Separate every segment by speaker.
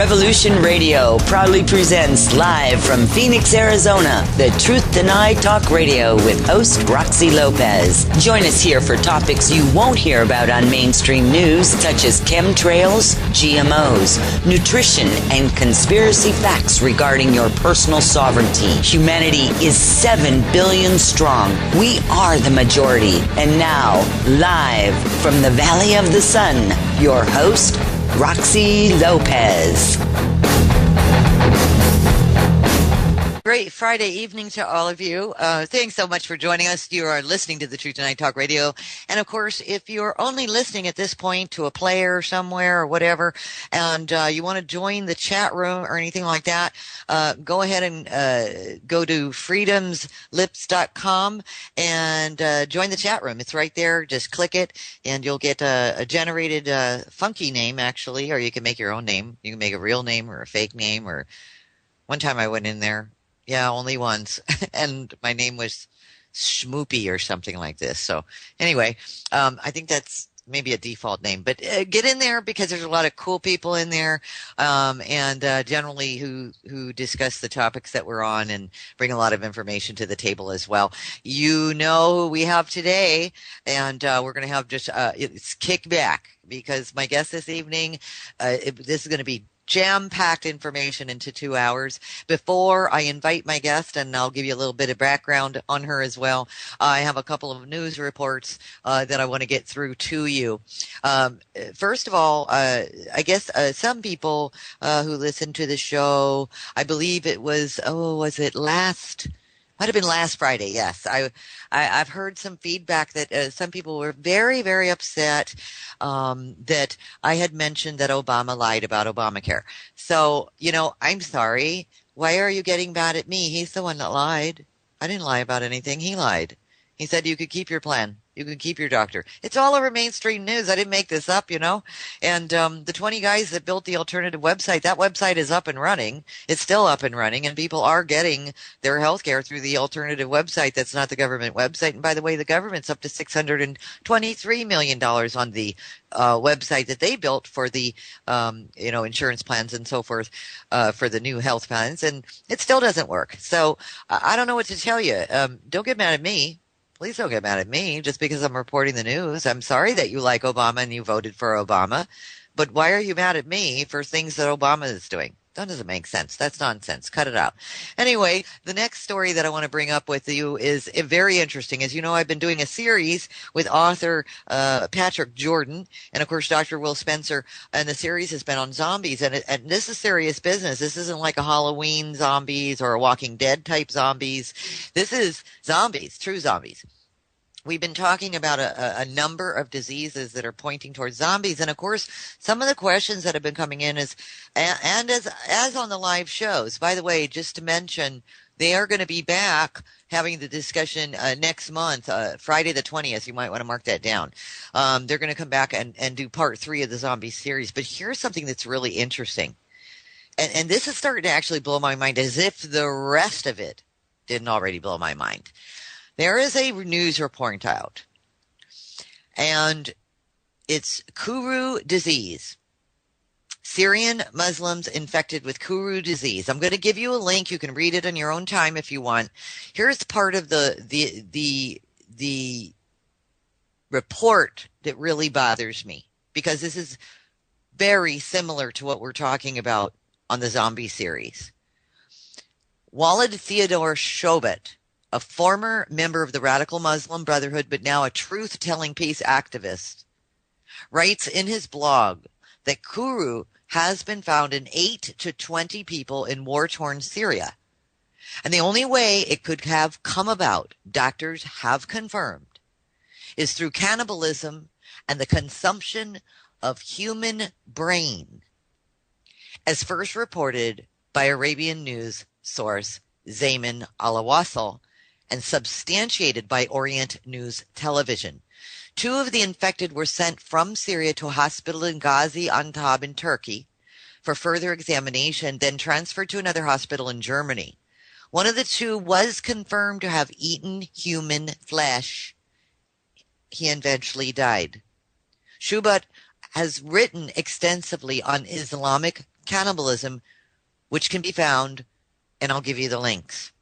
Speaker 1: Revolution Radio proudly presents live from Phoenix, Arizona, the Truth Denied Talk Radio with host Roxy Lopez. Join us here for topics you won't hear about on mainstream news, such as chemtrails, GMOs, nutrition, and conspiracy facts regarding your personal sovereignty. Humanity is 7 billion strong. We are the majority. And now, live from the Valley of the Sun, your host, Roxy Lopez.
Speaker 2: Great Friday evening to all of you. Thanks so much for joining us. You are listening to the Truth Tonight Talk Radio. And of course, if you're only listening at this point to a player somewhere or whatever, and you want to join the chat room or anything like that, go ahead and go to freedomslips.com and join the chat room. It's right there. Just click it and you'll get a generated funky name, actually, or you can make your own name. You can make a real name or a fake name. Or one time I went in there. Yeah, only once. And my name was Schmoopy or something like this. So anyway, I think that's maybe a default name. But get in there because there's a lot of cool people in there and generally who discuss the topics that we're on and bring a lot of information to the table as well. You know who we have today, and we're going to have just it's kickback because my guest this evening, this is going to be jam-packed information into 2 hours. Before I invite my guest, and I'll give you a little bit of background on her as well, I have a couple of news reports that I want to get through to you. First of all, I guess some people who listen to the show, I believe it was, might have been last Friday, yes. I've heard some feedback that some people were very, very upset that I had mentioned that Obama lied about Obamacare. So, I'm sorry. Why are you getting mad at me? He's the one that lied. I didn't lie about anything. He lied. He said you could keep your plan. You can keep your doctor. It's all over mainstream news. I didn't make this up, And the 20 guys that built the alternative website, that website is up and running. It's still up and running, and people are getting their health care through the alternative website. That's not the government website. And by the way, the government's up to $623 million on the website that they built for the insurance plans and so forth for the new health plans, and it still doesn't work. So I don't know what to tell you. Don't get mad at me. Please don't get mad at me just because I'm reporting the news. I'm sorry that you like Obama and you voted for Obama, but why are you mad at me for things that Obama is doing? That doesn't make sense. That's nonsense. Cut it out. Anyway, the next story that I want to bring up with you is very interesting. As you know, I've been doing a series with author Patrick Jordan and, of course, Dr. Will Spencer, and the series has been on zombies. And this is serious business. This isn't like a Halloween zombies or a Walking Dead type zombies. This is zombies, true zombies. We've been talking about a number of diseases that are pointing towards zombies. And of course, some of the questions that have been coming in as on the live shows, by the way, just to mention, they are going to be back having the discussion next month, Friday the 20th. You might want to mark that down. They're going to come back and do part 3 of the zombie series. But here's something that's really interesting. And this is starting to actually blow my mind as if the rest of it didn't already blow my mind. There is a news report out, and it's Kuru disease. Syrian Muslims infected with Kuru disease. I'm going to give you a link. You can read it on your own time if you want. Here's part of the report that really bothers me, because this is very similar to what we're talking about on the zombie series. Walid Theodore Shobet, a former member of the Radical Muslim Brotherhood, but now a truth-telling peace activist, writes in his blog that Kuru has been found in 8 to 20 people in war-torn Syria. And the only way it could have come about, doctors have confirmed, is through cannibalism and the consumption of human brain, as first reported by Arabian news source Zayman al-Awasal and substantiated by Orient News Television. 2 of the infected were sent from Syria to a hospital in Gaziantep in Turkey for further examination, then transferred to another hospital in Germany. One of the 2 was confirmed to have eaten human flesh. He eventually died. Shubat has written extensively on Islamic cannibalism, which can be found, and I'll give you the links.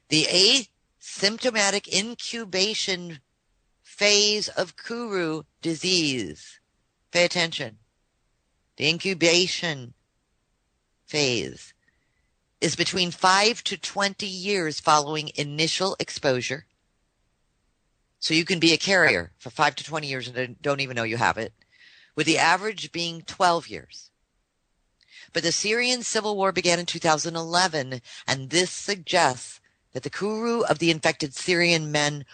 Speaker 2: The asymptomatic incubation phase of Kuru disease. Pay attention. The incubation phase is between 5 to 20 years following initial exposure. So you can be a carrier for 5 to 20 years and don't even know you have it, with the average being 12 years. But the Syrian civil war began in 2011, and this suggests that the Kuru of the infected Syrian men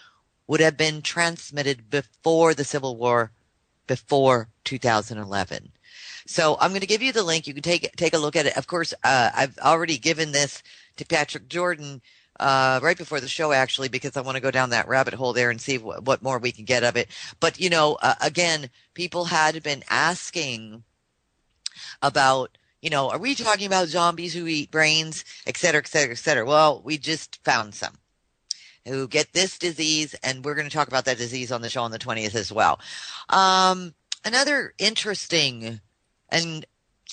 Speaker 2: would have been transmitted before the civil war, before 2011. So I'm going to give you the link. You can take a look at it. Of course, I've already given this to Patrick Jordan right before the show, actually, because I want to go down that rabbit hole there and see what more we can get of it. But, again, people had been asking about, are we talking about zombies who eat brains, et cetera, et cetera, et cetera? Well, we just found some who get this disease, and we're going to talk about that disease on the show on the 20th as well. Another interesting and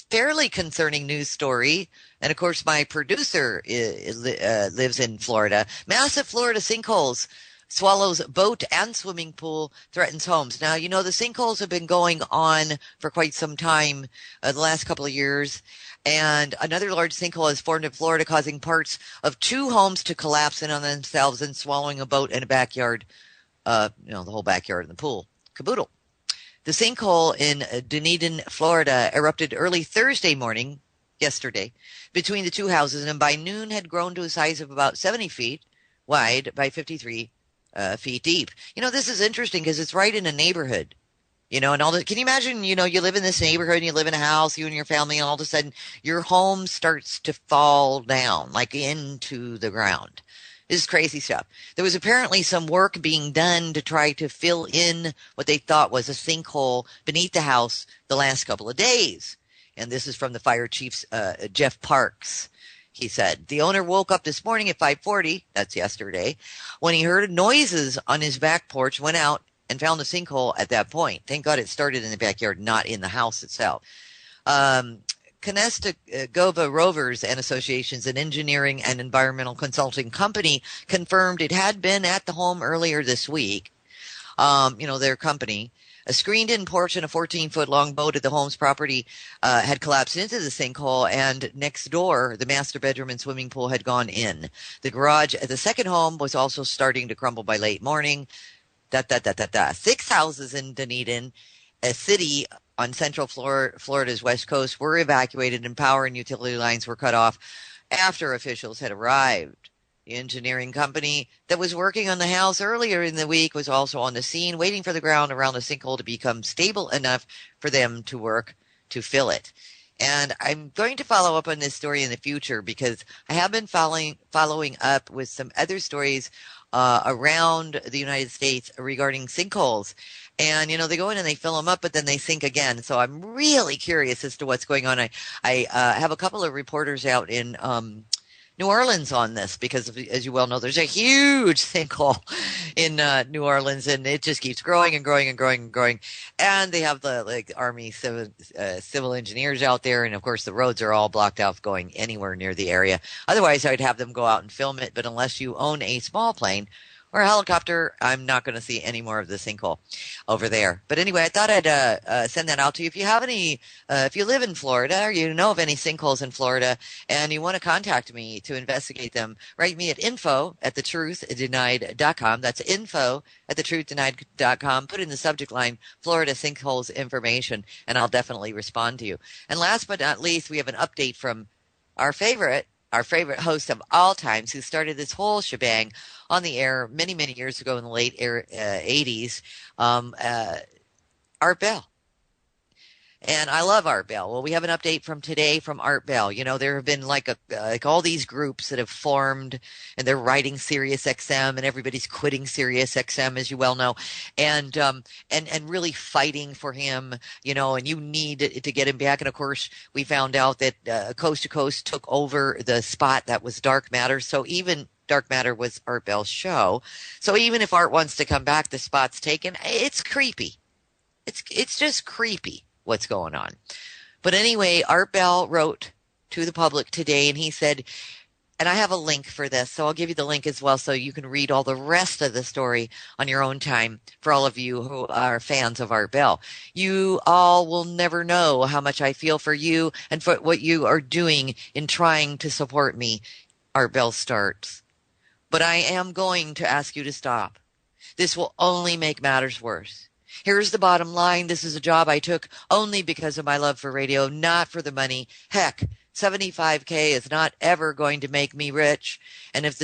Speaker 2: fairly concerning news story, and of course my producer lives in Florida. Massive Florida sinkholes swallows boat and swimming pool, threatens homes. Now, the sinkholes have been going on for quite some time, the last couple of years, and another large sinkhole has formed in Florida, causing parts of 2 homes to collapse in on themselves and swallowing a boat and a backyard, the whole backyard and the pool. Caboodle. The sinkhole in Dunedin, Florida, erupted early Thursday morning, yesterday, between the 2 houses, and by noon had grown to a size of about 70 feet wide by 53 feet deep. This is interesting because it's right in a neighborhood, and all that. Can you imagine, you live in this neighborhood and you live in a house, you and your family, and all of a sudden your home starts to fall down, like into the ground. This is crazy stuff. There was apparently some work being done to try to fill in what they thought was a sinkhole beneath the house the last couple of days. And this is from the fire chief's Jeff Parks. He said, the owner woke up this morning at 5:40, that's yesterday, when he heard noises on his back porch, went out and found the sinkhole at that point. Thank God it started in the backyard, not in the house itself. Conestoga Rovers and Associations, an engineering and environmental consulting company, confirmed it had been at the home earlier this week. Their company. A screened-in porch and a 14-foot-long boat at the home's property had collapsed into the sinkhole, and next door, the master bedroom and swimming pool had gone in. The garage at the second home was also starting to crumble by late morning. 6 houses in Dunedin, a city on central Florida's west coast, were evacuated, and power and utility lines were cut off after officials had arrived. The engineering company that was working on the house earlier in the week was also on the scene, waiting for the ground around the sinkhole to become stable enough for them to work to fill it. And I'm going to follow up on this story in the future because I have been following up with some other stories around the United States regarding sinkholes. And, they go in and they fill them up, but then they sink again. So I'm really curious as to what's going on. I have a couple of reporters out in New Orleans on this because, as you well know, there's a huge sinkhole in New Orleans, and it just keeps growing and growing and growing and growing. And they have the Army civil engineers out there, and of course the roads are all blocked off going anywhere near the area. Otherwise, I'd have them go out and film it. But unless you own a small plane or a helicopter, I'm not going to see any more of the sinkhole over there. But anyway, I thought I'd send that out to you. If you have any, if you live in Florida or you know of any sinkholes in Florida and you want to contact me to investigate them, write me at info@thetruthDenied.com. That's info@thetruthDenied.com. Put in the subject line, Florida sinkholes information, and I'll definitely respond to you. And last but not least, we have an update from our favorite host of all times, who started this whole shebang on the air many, many years ago in the late 80s, Art Bell. And I love Art Bell. Well, we have an update from today from Art Bell. There have been like all these groups that have formed, and they're writing Sirius XM, and everybody's quitting Sirius XM, as you well know, and really fighting for him, and you need to get him back. And of course, we found out that Coast to Coast took over the spot that was Dark Matter. So even Dark Matter was Art Bell's show. So even if Art wants to come back, the spot's taken. It's creepy. It's just creepy what's going on. But anyway, Art Bell wrote to the public today, and he said, and I have a link for this, so I'll give you the link as well so you can read all the rest of the story on your own time for all of you who are fans of Art Bell. You all will never know how much I feel for you and for what you are doing in trying to support me, Art Bell starts. But I am going to ask you to stop. This will only make matters worse. Here's the bottom line. This is a job I took only because of my love for radio, not for the money. Heck, 75K is not ever going to make me rich. And if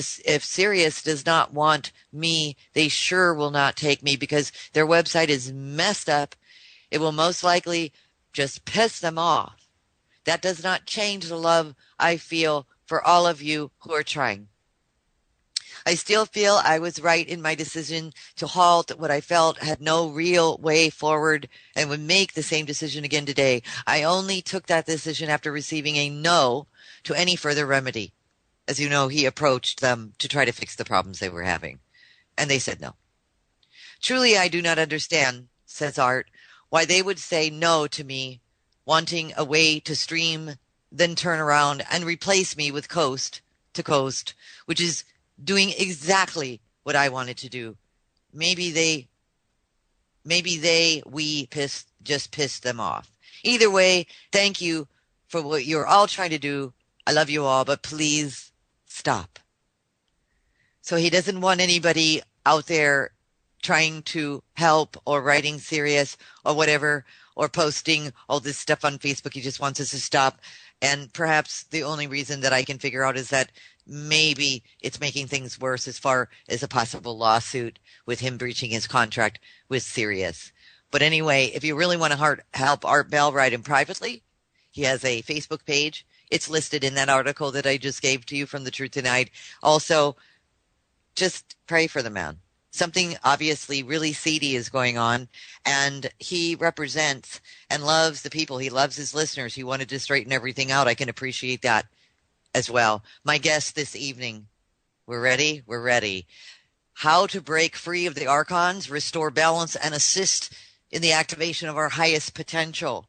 Speaker 2: Sirius does not want me, they sure will not take me because their website is messed up. It will most likely just piss them off. That does not change the love I feel for all of you who are trying. I still feel I was right in my decision to halt what I felt had no real way forward and would make the same decision again today. I only took that decision after receiving a no to any further remedy. As you know, he approached them to try to fix the problems they were having, and they said no. Truly, I do not understand, says Art, why they would say no to me, wanting a way to stream, then turn around and replace me with Coast to Coast, which is doing exactly what I wanted to do. We just pissed them off. Either way, thank you for what you're all trying to do. I love you all, but please stop. So he doesn't want anybody out there trying to help or writing serious or whatever or posting all this stuff on Facebook. He just wants us to stop. And perhaps the only reason that I can figure out is that maybe it's making things worse as far as a possible lawsuit with him breaching his contract with Sirius. But anyway, if you really want to help Art Bell, write him privately. He has a Facebook page. It's listed in that article that I just gave to you from The Truth Tonight. Also, just pray for the man. Something obviously really seedy is going on, and he represents and loves the people. He loves his listeners. He wanted to straighten everything out. I can appreciate that as well. My guest this evening, we're ready? We're ready. How to break free of the archons, restore balance, and assist in the activation of our highest potential.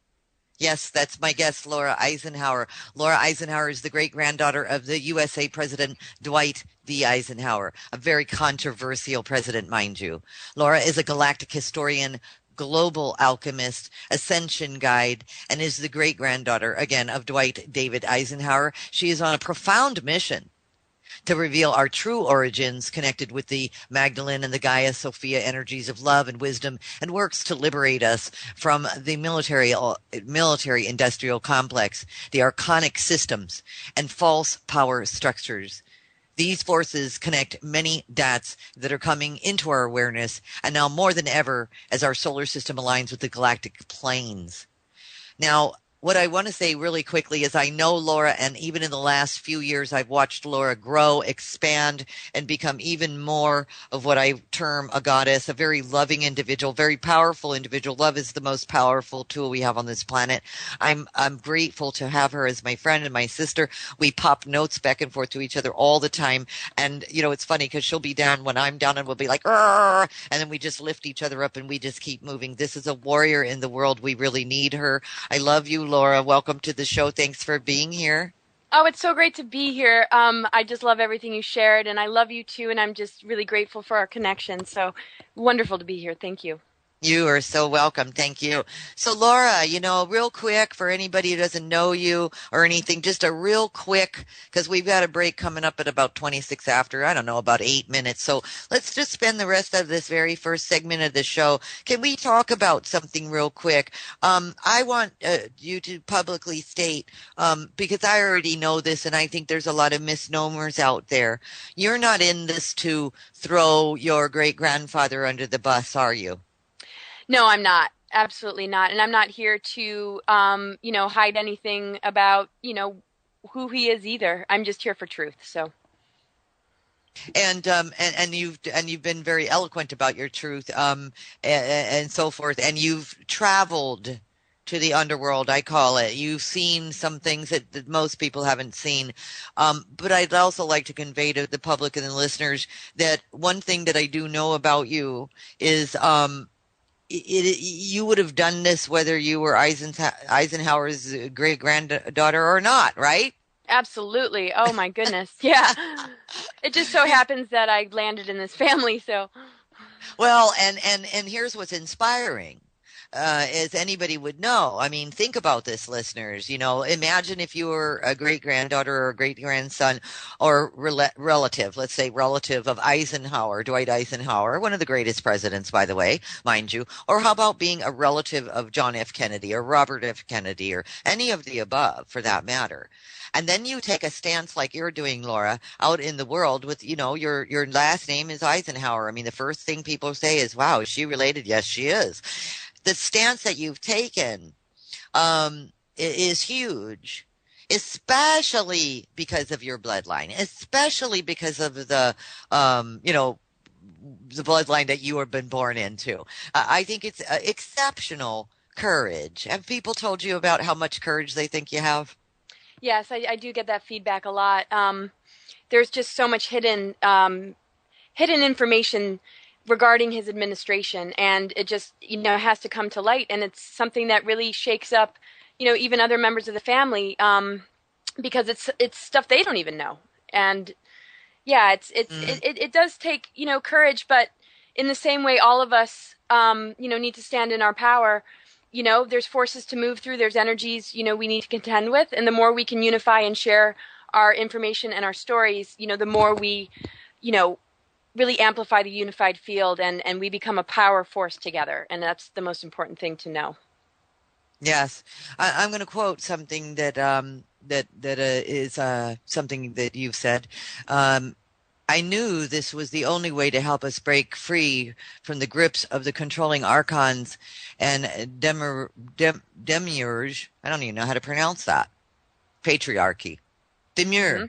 Speaker 2: Yes, that's my guest, Laura Eisenhower. Laura Eisenhower is the great-granddaughter of the USA President Dwight D. Eisenhower, a very controversial president, mind you. Laura is a galactic historian, global alchemist, Ascension guide, and is the great-granddaughter, again, of Dwight David Eisenhower. She is on a profound mission to reveal our true origins connected with the Magdalene and the Gaia Sophia energies of love and wisdom, and works to liberate us from the military industrial complex, the archonic systems, and false power structures. These forces connect many dots that are coming into our awareness, and now more than ever as our solar system aligns with the galactic planes. Now, what I want to say really quickly is I know Laura, and even in the last few years, I've watched Laura grow, expand, and become even more of what I term a goddess, a very loving individual, very powerful individual. Love is the most powerful tool we have on this planet. I'm grateful to have her as my friend and my sister. We pop notes back and forth to each other all the time. And, you know, it's funny because she'll be down when I'm down and we'll be like, "Arr!" And then we just lift each other up and we just keep moving. This is a warrior in the world. We really need her. I love you, Laura. Welcome to the show. Thanks for being here.
Speaker 3: Oh, it's so great to be here. I just love everything you shared, and I love you too, and I'm just really grateful for our connection. So wonderful to be here. Thank you.
Speaker 2: You are so welcome. Thank you. So, Laura, you know, real quick for anybody who doesn't know you or anything, just a real quick, because we've got a break coming up at about 26 after, I don't know, about 8 minutes. So let's just spend the rest of this very first segment of the show. Can we talk about something real quick? I want you to publicly state, because I already know this and I think there's a lot of misnomers out there. You're not in this to throw your great-grandfather under the bus, are you?
Speaker 3: No, I'm not. Absolutely not. And I'm not here to, hide anything about, who he is either. I'm just here for truth. So.
Speaker 2: And you've been very eloquent about your truth, and so forth. And you've traveled to the underworld, I call it. You've seen some things that most people haven't seen. But I'd also like to convey to the public and the listeners that one thing that I do know about you is, you would have done this whether you were Eisenhower's great-granddaughter or not, right?
Speaker 3: Absolutely. Oh my goodness. Yeah. It just so happens that I landed in this family, so
Speaker 2: Well, and here's what's inspiring. As anybody would know. I mean, think about this, listeners. You know, imagine if you were a great granddaughter or a great grandson or relative, let's say relative of Eisenhower, Dwight Eisenhower, one of the greatest presidents, by the way, mind you. Or how about being a relative of John F. Kennedy or Robert F. Kennedy or any of the above for that matter? And then you take a stance like you're doing, Laura, out in the world with, you know, your last name is Eisenhower. I mean, the first thing people say is, wow, is she related? Yes, she is. The stance that you've taken is huge, especially because of your bloodline, especially because of the, you know, the bloodline that you have been born into. I think it's exceptional courage. Have people told you about how much courage they think you have?
Speaker 3: yes, I do get that feedback a lot. There's just so much hidden information regarding his administration, and it just has to come to light, and it's something that really shakes up even other members of the family, because it's stuff they don't even know. And yeah, it does take courage, but in the same way all of us need to stand in our power. There's forces to move through, there's energies we need to contend with, and the more we can unify and share our information and our stories, the more we really amplify the unified field, and we become a power force together. And that's the most important thing to know.
Speaker 2: Yes, I'm going to quote something that is something that you've said. I knew this was the only way to help us break free from the grips of the controlling archons and demiurge. I don't even know how to pronounce that. Patriarchy. Demure.
Speaker 3: Mm-hmm.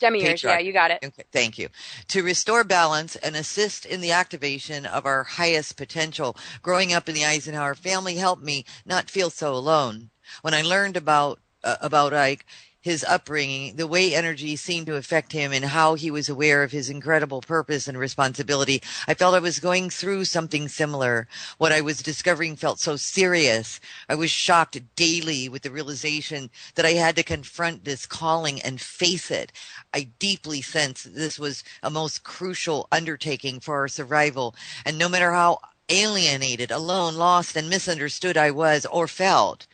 Speaker 3: Demiurge, yeah, you got it.
Speaker 2: Okay, thank you. To restore balance and assist in the activation of our highest potential. Growing up in the Eisenhower family helped me not feel so alone. When I learned about Ike, his upbringing, the way energy seemed to affect him, and how he was aware of his incredible purpose and responsibility, I felt I was going through something similar. What I was discovering felt so serious. I was shocked daily with the realization that I had to confront this calling and face it. I deeply sensed this was a most crucial undertaking for our survival, and no matter how alienated, alone, lost, and misunderstood I was or felt,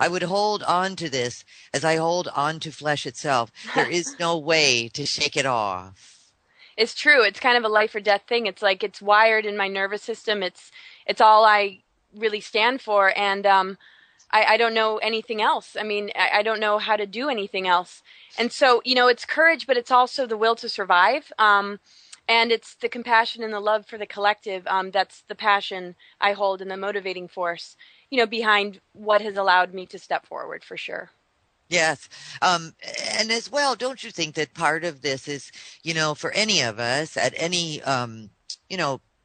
Speaker 2: I would hold on to this as I hold on to flesh itself. There is no way to shake it off.
Speaker 3: It's true. It's kind of a life or death thing. It's like it's wired in my nervous system. It's all I really stand for, and I don't know anything else. I mean, I don't know how to do anything else. And so, it's courage, but it's also the will to survive. And it's the compassion and the love for the collective. That's the passion I hold and the motivating force, behind what has allowed me to step forward, for sure.
Speaker 2: Yes. And as well, don't you think that part of this is, for any of us at any,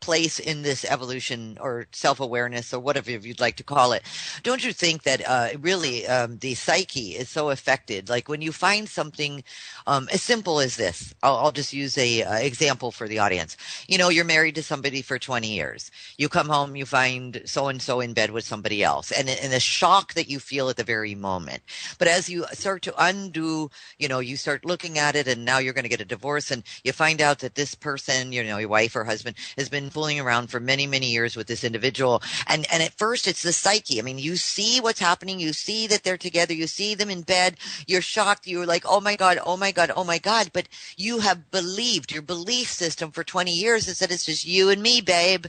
Speaker 2: place in this evolution or self-awareness or whatever you'd like to call it, don't you think that really the psyche is so affected? Like when you find something as simple as this, I'll just use a example for the audience. You're married to somebody for 20 years. You come home, you find so-and-so in bed with somebody else, and the shock that you feel at the very moment. But as you start to undo, you start looking at it, and now you're going to get a divorce, and you find out that this person, your wife or husband, has been fooling around for many, many years with this individual. And at first it's the psyche. I mean, you see what's happening. You see that they're together. You see them in bed. You're shocked. You're like, oh my God, oh my God, oh my God. But you have believed, your belief system for 20 years is that it's just you and me, babe,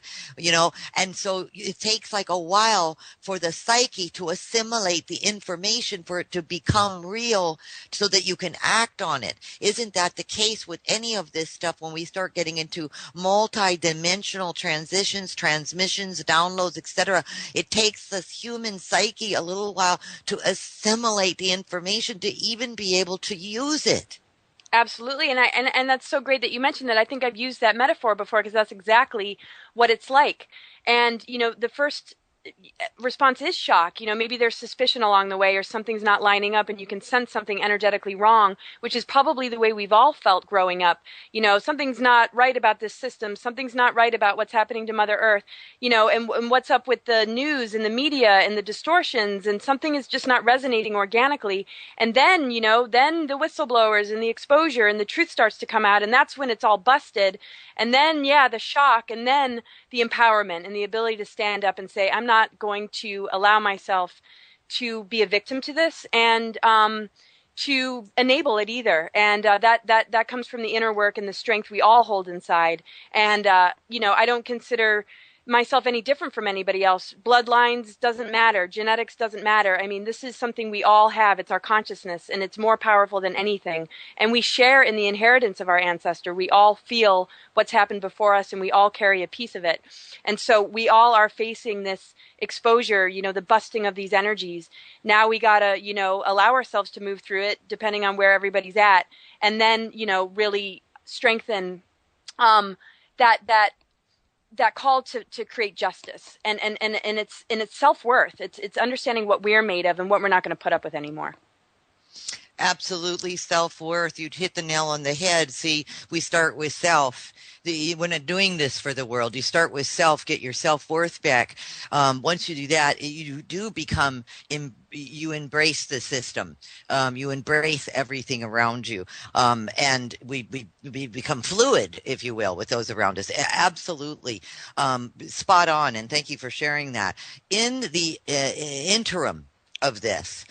Speaker 2: and so it takes like a while for the psyche to assimilate the information, for it to become real so that you can act on it. Isn't that the case with any of this stuff when we start getting into multi-dimensional transitions, transmissions, downloads, etc.? It takes the human psyche a little while to assimilate the information to even be able to use it.
Speaker 3: Absolutely. And that's so great that you mentioned that. I think I've used that metaphor before, because that's exactly what it's like. And, the first response is shock. Maybe there's suspicion along the way, or something's not lining up, and you can sense something energetically wrong, which is probably the way we've all felt growing up. Something's not right about this system. Something's not right about what's happening to Mother Earth, and what's up with the news and the media and the distortions, and something is just not resonating organically. And then, then the whistleblowers and the exposure and the truth starts to come out, and that's when it's all busted. And then, the shock, and then the empowerment and the ability to stand up and say, I'm not going to allow myself to be a victim to this, and to enable it either. And that comes from the inner work and the strength we all hold inside. And I don't consider myself any different from anybody else. Bloodlines doesn't matter. Genetics doesn't matter. I mean, this is something we all have. It's our consciousness, and it's more powerful than anything. And we share in the inheritance of our ancestor. We all feel what's happened before us, and we all carry a piece of it. And so we all are facing this exposure, the busting of these energies. Now we gotta, allow ourselves to move through it, depending on where everybody's at, and then, really strengthen that call to create justice, and it's self-worth. It's understanding what we're made of and what we're not going to put up with anymore.
Speaker 2: Absolutely, self-worth. You'd hit the nail on the head. See, we start with self. When doing this for the world, you start with self, get your self-worth back. Once you do that, you do become, you embrace the system. You embrace everything around you. And we become fluid, if you will, with those around us. Absolutely. Spot on. And thank you for sharing that. In the interim of this,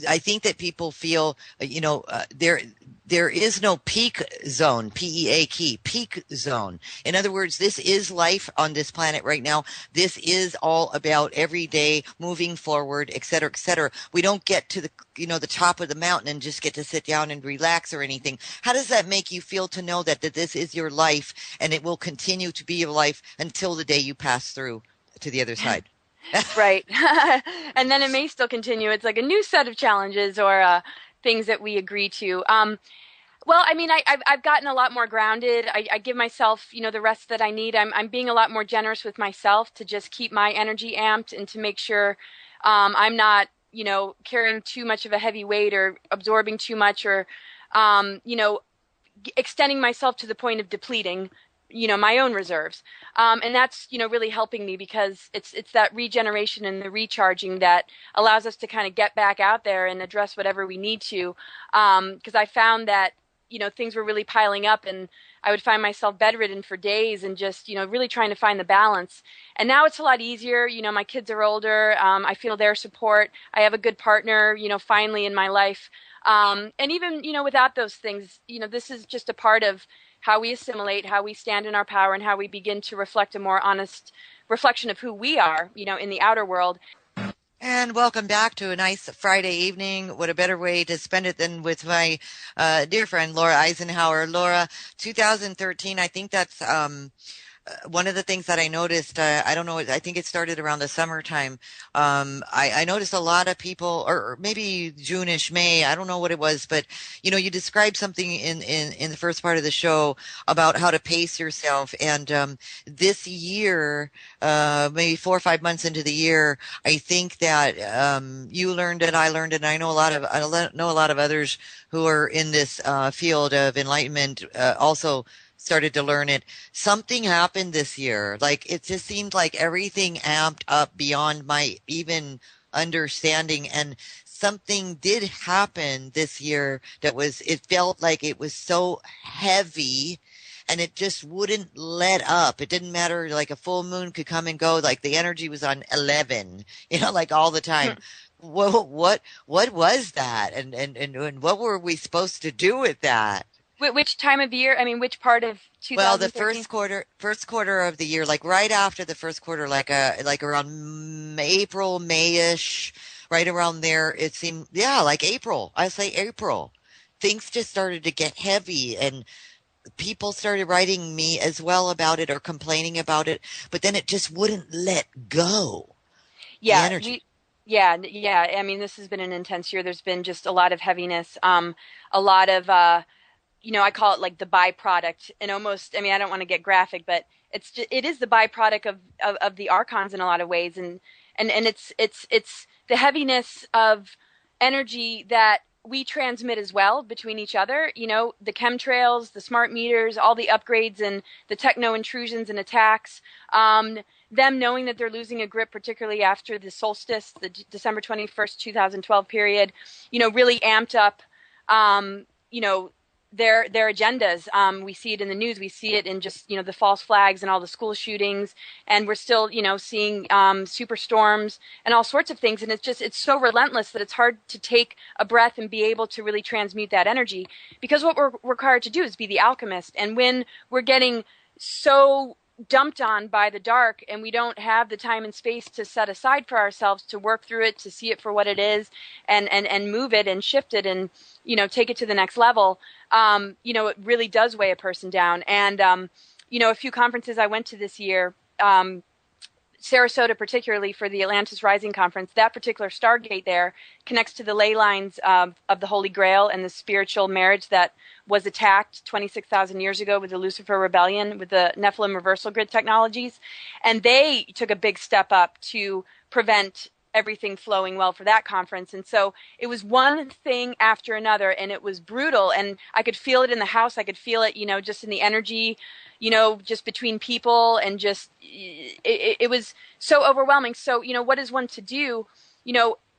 Speaker 2: I think that people feel, there is no peak zone, P-E-A-K, peak zone. In other words, this is life on this planet right now. This is all about every day moving forward, et cetera, et cetera. We don't get to the top of the mountain and just get to sit down and relax or anything. How does that make you feel to know that this is your life, and it will continue to be your life until the day you pass through to the other side?
Speaker 3: Right. And then it may still continue. It's like a new set of challenges or things that we agree to. Well, I mean, I've gotten a lot more grounded. I give myself, the rest that I need. I'm being a lot more generous with myself to just keep my energy amped and to make sure I'm not, carrying too much of a heavy weight or absorbing too much or, extending myself to the point of depleting my own reserves. And that's, really helping me, because it's that regeneration and the recharging that allows us to kind of get back out there and address whatever we need to. Because I found that, things were really piling up, and I would find myself bedridden for days and just, really trying to find the balance. And now it's a lot easier. My kids are older. I feel their support. I have a good partner, finally in my life. And even, without those things, this is just a part of how we assimilate, how we stand in our power, and how we begin to reflect a more honest reflection of who we are, in the outer world.
Speaker 2: And welcome back to a nice Friday evening. What a better way to spend it than with my dear friend, Laura Eisenhower. Laura, 2013, I think that's one of the things that I noticed. I don't know, I think it started around the summertime. I noticed a lot of people, or maybe June-ish, May, I don't know what it was, but you described something in the first part of the show about how to pace yourself. And this year, maybe 4 or 5 months into the year, I think that you learned it, I learned it, and I know a lot of others who are in this field of enlightenment also started to learn it. Something happened this year. Like, it just seemed like everything amped up beyond my even understanding. And something did happen this year it felt like it was so heavy, and it just wouldn't let up. It didn't matter. Like, a full moon could come and go. Like, the energy was on 11, like all the time. What was that? And what were we supposed to do with that?
Speaker 3: Which time of year? I mean, which part of 2013?
Speaker 2: Well, the first quarter of the year, like right after the first quarter, like around April, May-ish, right around there. It seemed, like April. I say April. Things just started to get heavy, and people started writing me as well about it or complaining about it, but then it just wouldn't let go.
Speaker 3: Yeah.
Speaker 2: The energy.
Speaker 3: Yeah. I mean, this has been an intense year. There's been just a lot of heaviness, a lot of, I call it like the byproduct, and almost, I mean, I don't want to get graphic, but it is the byproduct of the archons in a lot of ways, and it's the heaviness of energy that we transmit as well between each other. The chemtrails, the smart meters, all the upgrades and the techno intrusions and attacks. Them knowing that they're losing a grip, particularly after the solstice, the December 21st, 2012 period, really amped up, their agendas. We see it in the news. We see it in just, the false flags and all the school shootings. And we're still, seeing superstorms and all sorts of things. And it's so relentless that it's hard to take a breath and be able to really transmute that energy. Because what we're required to do is be the alchemist. And when we're getting so dumped on by the dark and we don't have the time and space to set aside for ourselves to work through it, to see it for what it is, and move it and shift it and take it to the next level, it really does weigh a person down. And a few conferences I went to this year, Sarasota particularly, for the Atlantis Rising Conference, that particular Stargate there connects to the ley lines of the Holy Grail and the spiritual marriage that was attacked 26,000 years ago with the Lucifer Rebellion, with the Nephilim reversal grid technologies. And they took a big step up to prevent everything flowing well for that conference. And so it was one thing after another, and it was brutal. And I could feel it in the house. I could feel it, just in the energy, just between people, and just, it was so overwhelming. So, what is one to do?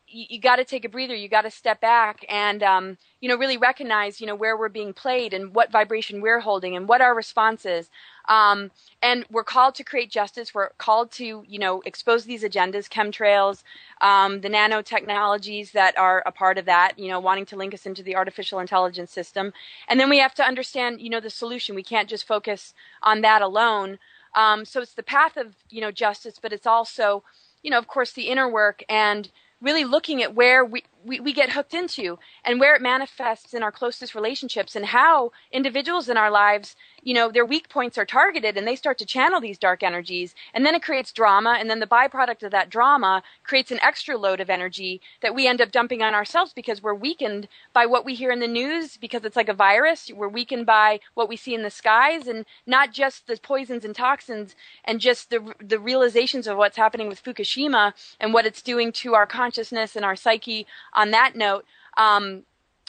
Speaker 3: You got to take a breather. You got to step back and, really recognize, where we're being played and what vibration we're holding and what our response is. And we're called to create justice. We're called to, expose these agendas, chemtrails, the nanotechnologies that are a part of that, wanting to link us into the artificial intelligence system. And then we have to understand, the solution. We can't just focus on that alone. So it's the path of, justice, but it's also, of course, the inner work and really looking at where we get hooked into and where it manifests in our closest relationships and how individuals in our lives, their weak points are targeted and they start to channel these dark energies, and then it creates drama, and then the byproduct of that drama creates an extra load of energy that we end up dumping on ourselves because we're weakened by what we hear in the news, because it's like a virus. We're weakened by what we see in the skies, and not just the poisons and toxins and just the realizations of what's happening with Fukushima and what it's doing to our consciousness and our psyche. On that note,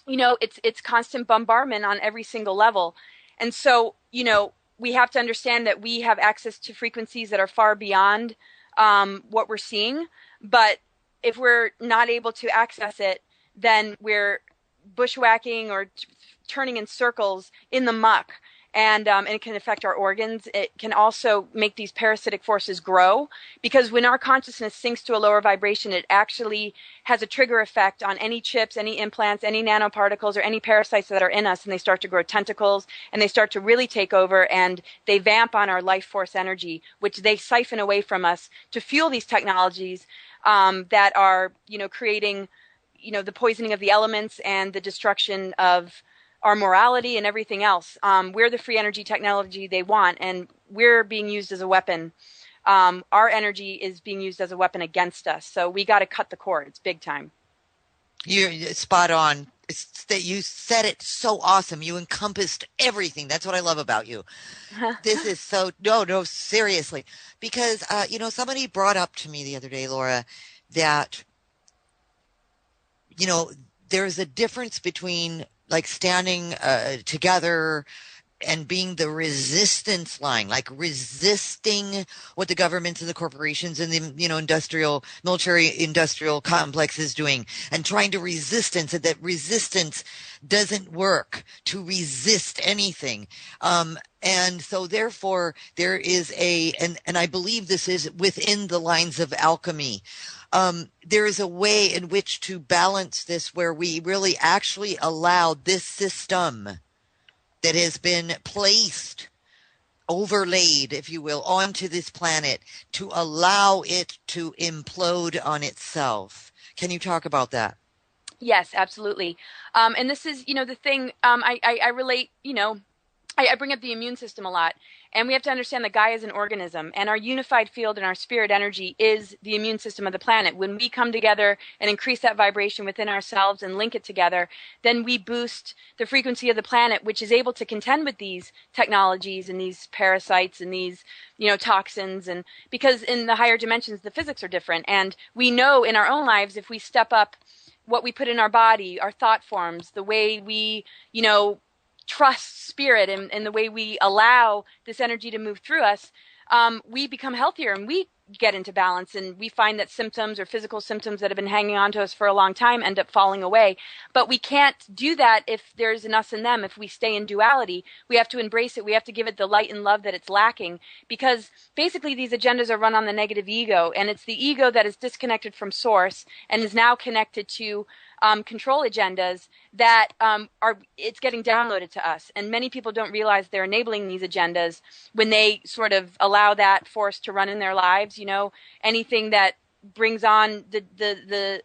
Speaker 3: it's constant bombardment on every single level. And so, we have to understand that we have access to frequencies that are far beyond what we're seeing. But if we're not able to access it, then we're bushwhacking or turning in circles in the muck. And it can affect our organs. It can also make these parasitic forces grow, because when our consciousness sinks to a lower vibration, it actually has a trigger effect on any chips, any implants, any nanoparticles, or any parasites that are in us, and they start to grow tentacles, and they start to really take over, and they vamp on our life force energy, which they siphon away from us to fuel these technologies that are, creating, the poisoning of the elements and the destruction of our morality and everything else. We're the free energy technology they want, and we're being used as a weapon. Our energy is being used as a weapon against us. So we got to cut the cords big time.
Speaker 2: You're spot on. It's that you said it so awesome. You encompassed everything. That's what I love about you. This is so, no, seriously. Because, somebody brought up to me the other day, Laura, that, there's a difference between like standing together and being the resistance line, like resisting what the governments and the corporations and the military industrial complex is doing, and trying to resistance, and that resistance doesn't work to resist anything. And so therefore there is and I believe this is within the lines of alchemy. There is a way in which to balance this, where we really actually allow this system that has been placed, overlaid, if you will, onto this planet, to allow it to implode on itself. Can you talk about that?
Speaker 3: Yes, absolutely. And this is, the thing, I relate, I bring up the immune system a lot, and we have to understand that Gaia is an organism, and our unified field and our spirit energy is the immune system of the planet. When we come together and increase that vibration within ourselves and link it together, then we boost the frequency of the planet, which is able to contend with these technologies and these parasites and these, toxins. And because in the higher dimensions, the physics are different, and we know in our own lives, if we step up what we put in our body, our thought forms, the way we, trust spirit and the way we allow this energy to move through us, we become healthier and we get into balance, and we find that symptoms or physical symptoms that have been hanging on to us for a long time end up falling away. But we can't do that if there's an us and them. If we stay in duality, we have to embrace it. We have to give it the light and love that it's lacking, because basically these agendas are run on the negative ego, and it's the ego that is disconnected from source and is now connected to control agendas that it's getting downloaded to us. And many people don't realize they're enabling these agendas when they sort of allow that force to run in their lives. Anything that brings on the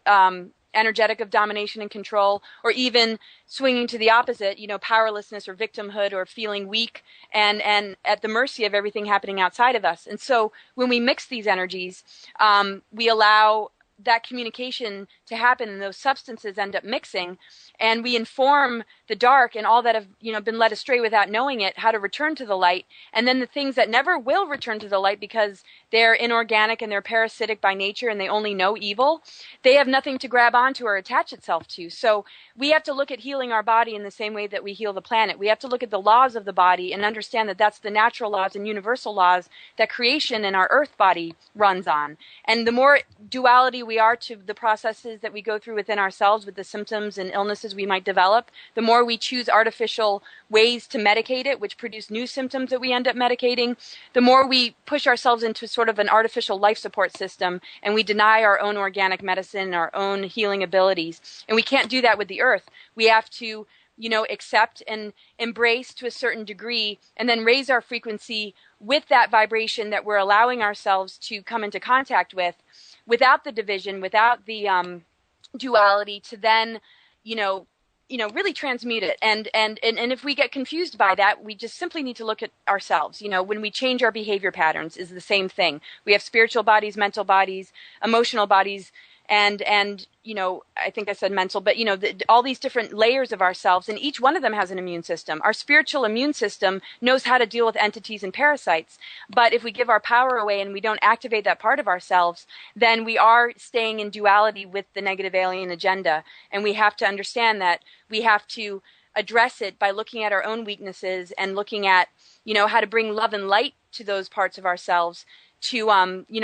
Speaker 3: energetic of domination and control, or even swinging to the opposite, powerlessness or victimhood or feeling weak and at the mercy of everything happening outside of us. And so when we mix these energies, we allow that communication to happen, and those substances end up mixing, and we inform the dark and all that have been led astray without knowing it how to return to the light. And then the things that never will return to the light because they're inorganic and they're parasitic by nature and they only know evil, they have nothing to grab onto or attach itself to. So we have to look at healing our body in the same way that we heal the planet. We have to look at the laws of the body and understand that that's the natural laws and universal laws that creation and our earth body runs on. And the more duality we are to the processes that we go through within ourselves with the symptoms and illnesses we might develop, the more we choose artificial ways to medicate it, which produce new symptoms that we end up medicating, the more we push ourselves into sort of an artificial life support system, and we deny our own organic medicine, our own healing abilities. And we can't do that with the earth. We have to accept and embrace to a certain degree, and then raise our frequency with that vibration that we're allowing ourselves to come into contact with, without the division, without the duality, to then, really transmute it. And if we get confused by that, we just simply need to look at ourselves. When we change our behavior patterns is the same thing. We have spiritual bodies, mental bodies, emotional bodies, and I think I said mental, but all these different layers of ourselves, and each one of them has an immune system. Our spiritual immune system knows how to deal with entities and parasites, but if we give our power away and we don't activate that part of ourselves, then we are staying in duality with the negative alien agenda. And we have to understand that we have to address it by looking at our own weaknesses and looking at how to bring love and light to those parts of ourselves, to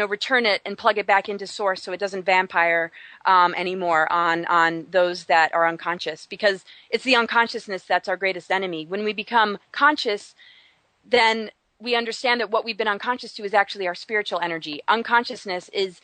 Speaker 3: return it and plug it back into source so it doesn't vampire anymore on those that are unconscious, because it's the unconsciousness that's our greatest enemy. When we become conscious, then we understand that what we've been unconscious to is actually our spiritual energy. Unconsciousness is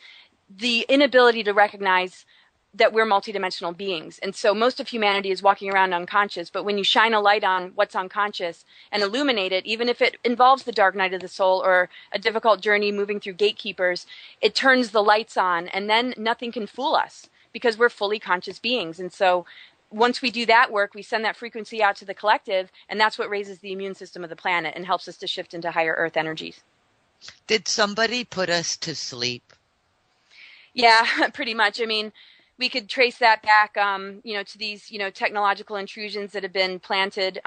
Speaker 3: the inability to recognize that we're multidimensional beings. And so most of humanity is walking around unconscious, but when you shine a light on what's unconscious and illuminate it, even if it involves the dark night of the soul or a difficult journey moving through gatekeepers, it turns the lights on, and then nothing can fool us because we're fully conscious beings. And so once we do that work, we send that frequency out to the collective, and that's what raises the immune system of the planet and helps us to shift into higher earth energies.
Speaker 2: Did somebody put us to sleep?
Speaker 3: Yeah, pretty much. I mean, we could trace that back, to these, technological intrusions that have been planted.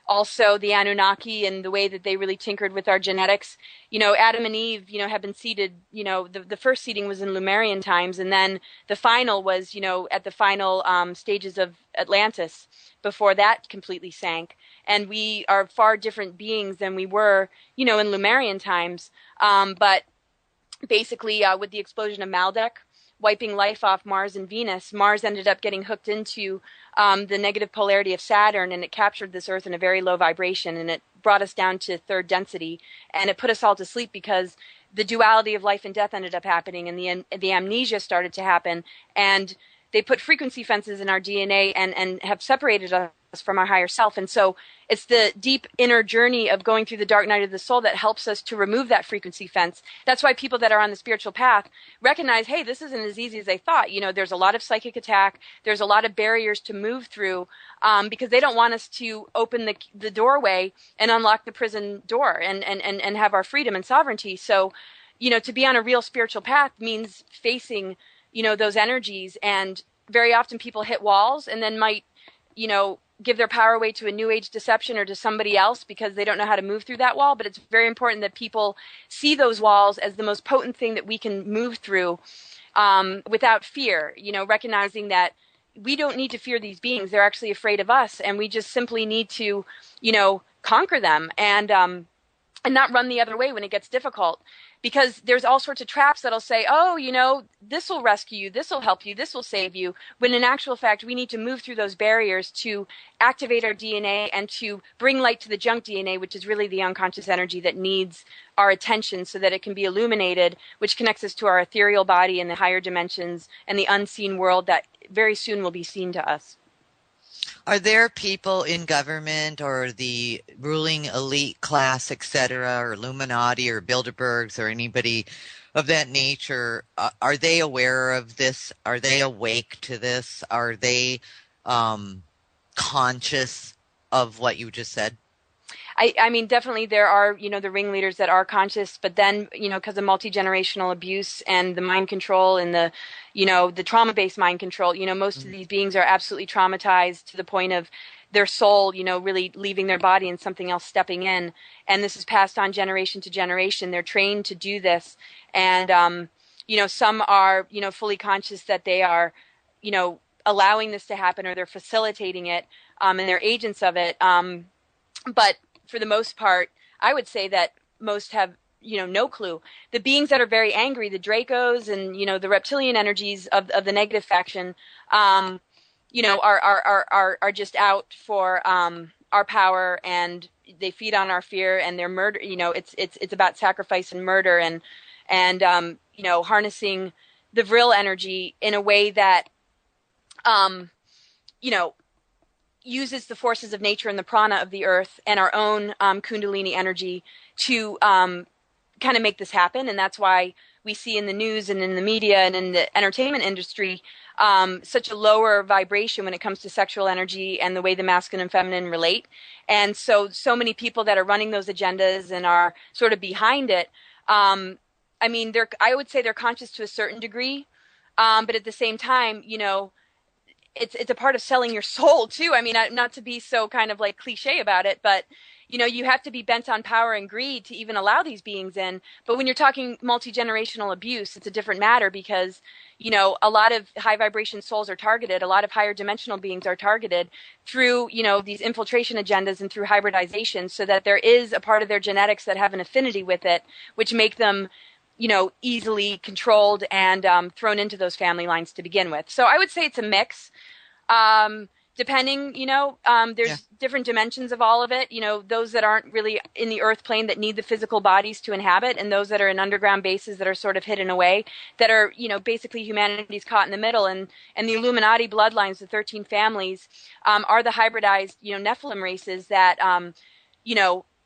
Speaker 3: Also, the Anunnaki and the way that they really tinkered with our genetics. Adam and Eve, have been seeded. The first seeding was in Lemurian times, and then the final was, at the final stages of Atlantis, before that completely sank. And we are far different beings than we were, in Lemurian times. But basically, with the explosion of Maldek, wiping life off Mars and Venus, Mars ended up getting hooked into the negative polarity of Saturn, and it captured this Earth in a very low vibration, and it brought us down to third density, and it put us all to sleep because the duality of life and death ended up happening, and the amnesia started to happen, and they put frequency fences in our DNA and have separated us from our higher self. And so it's the deep inner journey of going through the dark night of the soul that helps us to remove that frequency fence. That's why people that are on the spiritual path recognize, hey, this isn't as easy as they thought. There's a lot of psychic attack. There's a lot of barriers to move through, because they don't want us to open the doorway and unlock the prison door and have our freedom and sovereignty. So, to be on a real spiritual path means facing, those energies. And very often people hit walls and then might, give their power away to a new age deception or to somebody else because they don't know how to move through that wall. But it's very important that people see those walls as the most potent thing that we can move through, without fear, recognizing that we don't need to fear these beings. They're actually afraid of us. And we just simply need to, conquer them and not run the other way when it gets difficult. Because there's all sorts of traps that'll say, oh, this will rescue you, this will help you, this will save you. When in actual fact, we need to move through those barriers to activate our DNA and to bring light to the junk DNA, which is really the unconscious energy that needs our attention so that it can be illuminated, which connects us to our ethereal body and the higher dimensions and the unseen world that very soon will be seen to us.
Speaker 2: Are there people in government or the ruling elite class, etc., or Illuminati or Bilderbergs or anybody of that nature, are they aware of this? Are they awake to this? Are they conscious of what you just said?
Speaker 3: I mean, definitely there are, the ringleaders that are conscious, but then, because of multi-generational abuse and the mind control and the trauma-based mind control, most of these beings are absolutely traumatized to the point of their soul, really leaving their body and something else stepping in. And this is passed on generation to generation. They're trained to do this. And, some are, fully conscious that they are, allowing this to happen or they're facilitating it, and they're agents of it. But for the most part, I would say that most have, no clue. The beings that are very angry, the Dracos and, the reptilian energies of the negative faction, are just out for our power, and they feed on our fear and their murder. It's about sacrifice and murder and harnessing the vril energy in a way that, uses the forces of nature and the prana of the earth and our own kundalini energy to kind of make this happen. And that's why we see in the news and in the media and in the entertainment industry such a lower vibration when it comes to sexual energy and the way the masculine and feminine relate. And so many people that are running those agendas and are sort of behind it, I would say they're conscious to a certain degree, but at the same time, it's a part of selling your soul too. I mean, not to be so kind of like cliche about it, but you have to be bent on power and greed to even allow these beings in. But when you're talking multi-generational abuse, it's a different matter because, a lot of high vibration souls are targeted. A lot of higher dimensional beings are targeted through, these infiltration agendas and through hybridization, so that there is a part of their genetics that have an affinity with it, which make them easily controlled and thrown into those family lines to begin with. So I would say it's a mix. Depending, there's different dimensions of all of it, those that aren't really in the earth plane that need the physical bodies to inhabit, and those that are in underground bases that are sort of hidden away, that are, basically humanity's caught in the middle. And the Illuminati bloodlines, the 13 families, are the hybridized, Nephilim races that,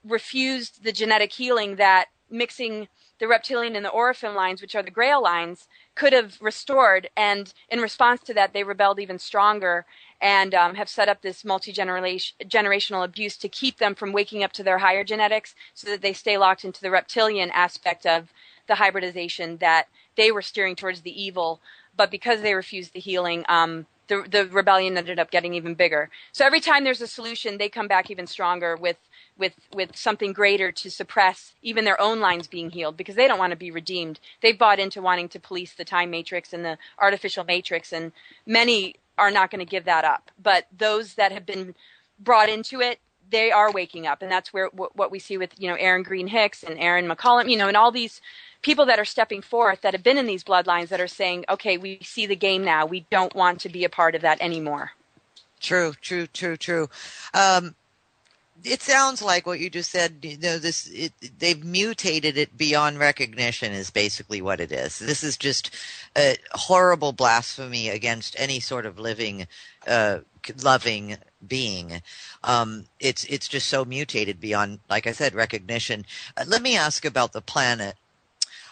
Speaker 3: refused the genetic healing that mixing the reptilian and the Orphan lines, which are the Grail lines, could have restored. And in response to that, they rebelled even stronger and have set up this multi-generational abuse to keep them from waking up to their higher genetics so that they stay locked into the reptilian aspect of the hybridization that they were steering towards the evil. But because they refused the healing, the rebellion ended up getting even bigger. So every time there's a solution, they come back even stronger with something greater to suppress even their own lines being healed, because they don't want to be redeemed. They've bought into wanting to police the time matrix and the artificial matrix, and many are not going to give that up. But those that have been brought into it, they are waking up. And that's where what we see with, Aaron Green Hicks and Aaron McCollum, and all these people that are stepping forth that have been in these bloodlines that are saying, okay, we see the game now. We don't want to be a part of that anymore.
Speaker 2: True. It sounds like what you just said. They've mutated it beyond recognition is basically what it is. This is just a horrible blasphemy against any sort of living, uh, loving being. It's just so mutated beyond, like I said, recognition. Let me ask about the planet.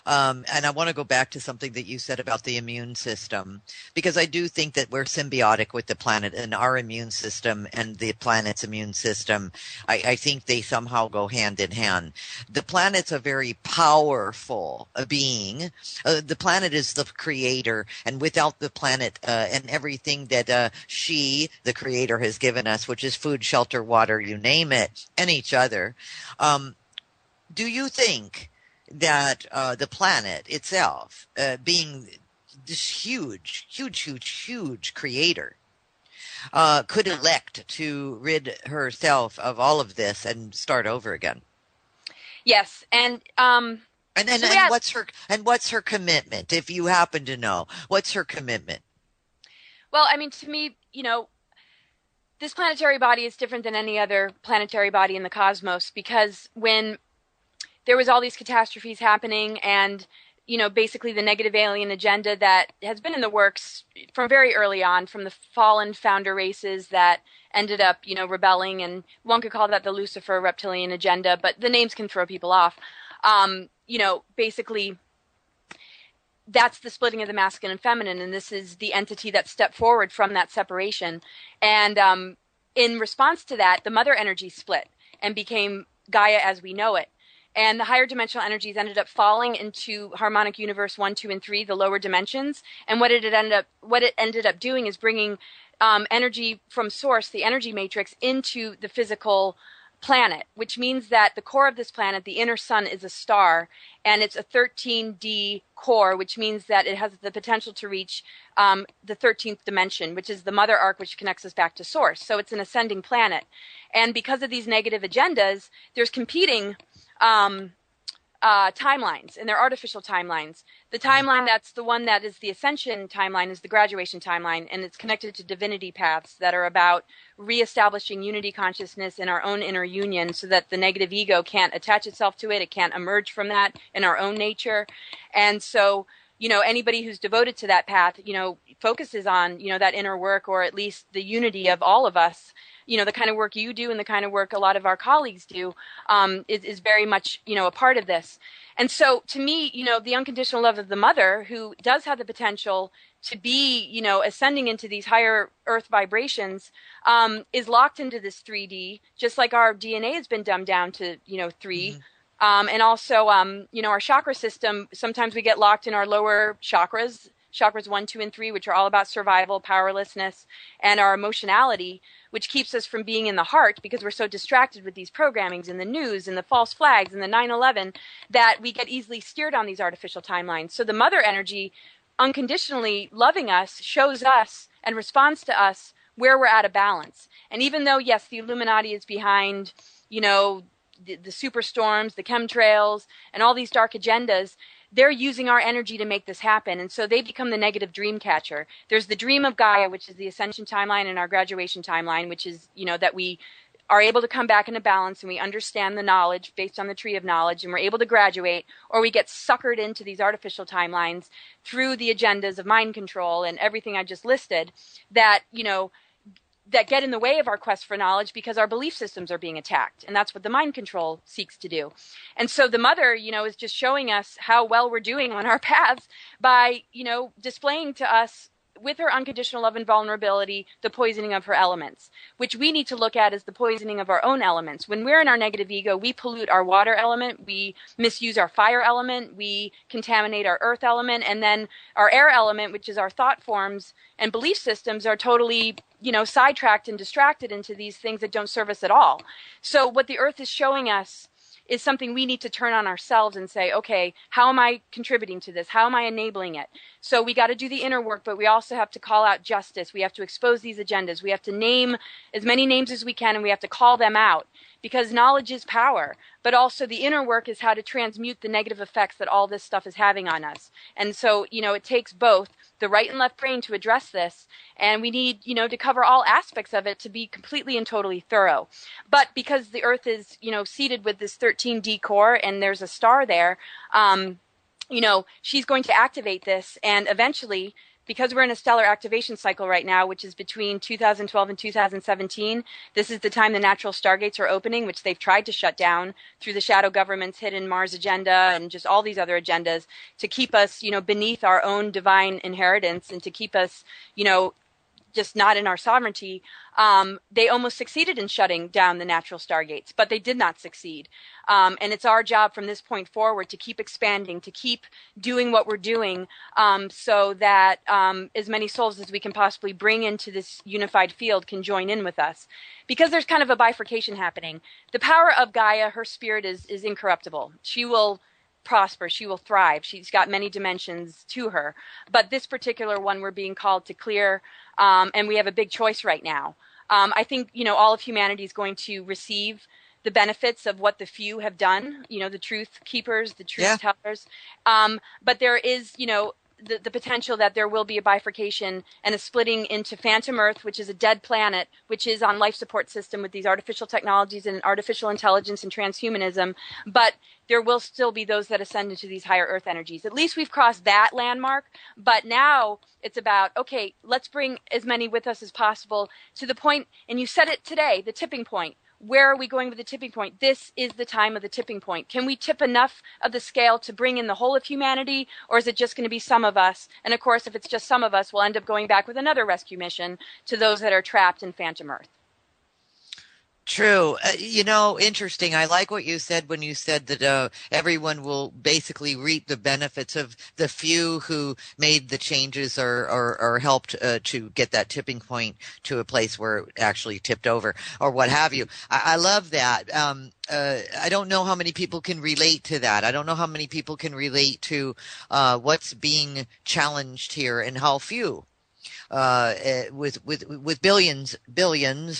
Speaker 2: And I want to go back to something that you said about the immune system, because I do think that we're symbiotic with the planet, and our immune system and the planet's immune system. I think they somehow go hand in hand. The planet's a very powerful being. The planet is the creator, and without the planet and everything that the creator, has given us, which is food, shelter, water, you name it, and each other. Um, do you think that the planet itself, being this huge creator, could elect to rid herself of all of this and start over again?
Speaker 3: Yes, and
Speaker 2: And
Speaker 3: so yeah,
Speaker 2: what's her commitment? If you happen to know, what's her commitment?
Speaker 3: well, I mean, to me, this planetary body is different than any other planetary body in the cosmos, because when there was all these catastrophes happening, and basically the negative alien agenda that has been in the works from very early on, from the fallen founder races that ended up rebelling, and one could call that the Lucifer reptilian agenda, but the names can throw people off. Basically that's the splitting of the masculine and feminine, and this is the entity that stepped forward from that separation. And in response to that, the mother energy split and became Gaia as we know it. And the higher dimensional energies ended up falling into harmonic universe 1, 2, and 3, the lower dimensions. And what it ended up doing is bringing energy from source, the energy matrix, into the physical planet, which means that the core of this planet, the inner sun, is a star, and it's a 13D core, which means that it has the potential to reach the 13th dimension, which is the mother arc, which connects us back to source. So it's an ascending planet. And because of these negative agendas, there's competing timelines, and they're artificial timelines. The timeline that's the one that is the Ascension timeline is the graduation timeline, and it's connected to divinity paths that are about reestablishing unity consciousness in our own inner union, so that the negative ego can't attach itself to it. It can't emerge from that in our own nature. And so, anybody who's devoted to that path, focuses on, that inner work, or at least the unity of all of us. The kind of work you do and the kind of work a lot of our colleagues do is very much, a part of this. And so to me, the unconditional love of the mother, who does have the potential to be, ascending into these higher earth vibrations, is locked into this 3D, just like our DNA has been dumbed down to, 3. Mm-hmm. And also, our chakra system, sometimes we get locked in our lower chakras 1, 2, and 3, which are all about survival, powerlessness, and our emotionality, which keeps us from being in the heart, because we're so distracted with these programmings and the news and the false flags and the 9/11 that we get easily steered on these artificial timelines. So the mother energy, unconditionally loving us, shows us and responds to us where we're out of balance. And even though, yes, the Illuminati is behind, the superstorms, the chemtrails, and all these dark agendas, they're using our energy to make this happen. And so they become the negative dream catcher. There's the dream of Gaia, which is the Ascension timeline, and our graduation timeline, which is, that we are able to come back into balance and we understand the knowledge based on the tree of knowledge, and we're able to graduate, or we get suckered into these artificial timelines through the agendas of mind control and everything I just listed that, that get in the way of our quest for knowledge, because our belief systems are being attacked. And that's what the mind control seeks to do. And so the mother, is just showing us how well we're doing on our paths by, displaying to us, with her unconditional love and vulnerability, the poisoning of her elements, which we need to look at as the poisoning of our own elements. When we're in our negative ego, we pollute our water element, we misuse our fire element, we contaminate our earth element, and then our air element, which is our thought forms and belief systems, are totally, sidetracked and distracted into these things that don't serve us at all. So what the earth is showing us is something we need to turn on ourselves and say, okay, how am I contributing to this? How am I enabling it? So we got to do the inner work, but we also have to call out justice. We have to expose these agendas. We have to name as many names as we can, and we have to call them out, because knowledge is power, but also the inner work is how to transmute the negative effects that all this stuff is having on us. And so, it takes both the right and left brain to address this, and we need, to cover all aspects of it to be completely and totally thorough. But because the Earth is, seated with this 13D core and there's a star there, she's going to activate this, and eventually, because we're in a stellar activation cycle right now, which is between 2012 and 2017, this is the time the natural stargates are opening, which they've tried to shut down through the shadow government's hidden Mars agenda and just all these other agendas to keep us, beneath our own divine inheritance and to keep us, just not in our sovereignty. They almost succeeded in shutting down the natural stargates, but they did not succeed. And it's our job from this point forward to keep expanding, to keep doing what we're doing, so that as many souls as we can possibly bring into this unified field can join in with us. Because there's kind of a bifurcation happening. The power of Gaia, her spirit is incorruptible. She will prosper. She will thrive. She's got many dimensions to her. But this particular one we're being called to clear, and we have a big choice right now. I think, all of humanity is going to receive the benefits of what the few have done, the truth keepers, the truth tellers. But there is, the potential that there will be a bifurcation and a splitting into Phantom Earth, which is a dead planet, which is on life support system with these artificial technologies and artificial intelligence and transhumanism. But there will still be those that ascend into these higher Earth energies. At least we've crossed that landmark. But now it's about, okay, let's bring as many with us as possible to the point, and you said it today, the tipping point. Where are we going with the tipping point? This is the time of the tipping point. Can we tip enough of the scale to bring in the whole of humanity, or is it just going to be some of us? And of course, if it's just some of us, we'll end up going back with another rescue mission to those that are trapped in Phantom Earth.
Speaker 2: True. Interesting. I like what you said when you said that everyone will basically reap the benefits of the few who made the changes or helped to get that tipping point to a place where it actually tipped over or what have you. I love that. I don't know how many people can relate to that. I don't know how many people can relate to what's being challenged here and how few. With billions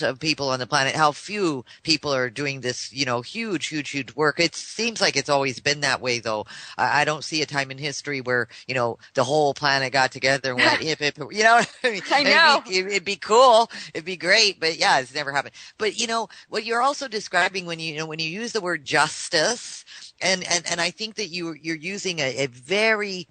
Speaker 2: of people on the planet, how few people are doing this, huge work. It seems like it's always been that way, though. I don't see a time in history where, the whole planet got together and went, hip, hip,
Speaker 3: I know.
Speaker 2: It'd be cool. It'd be great. But yeah, it's never happened. But, what you're also describing when you use the word justice, and I think that you're using a very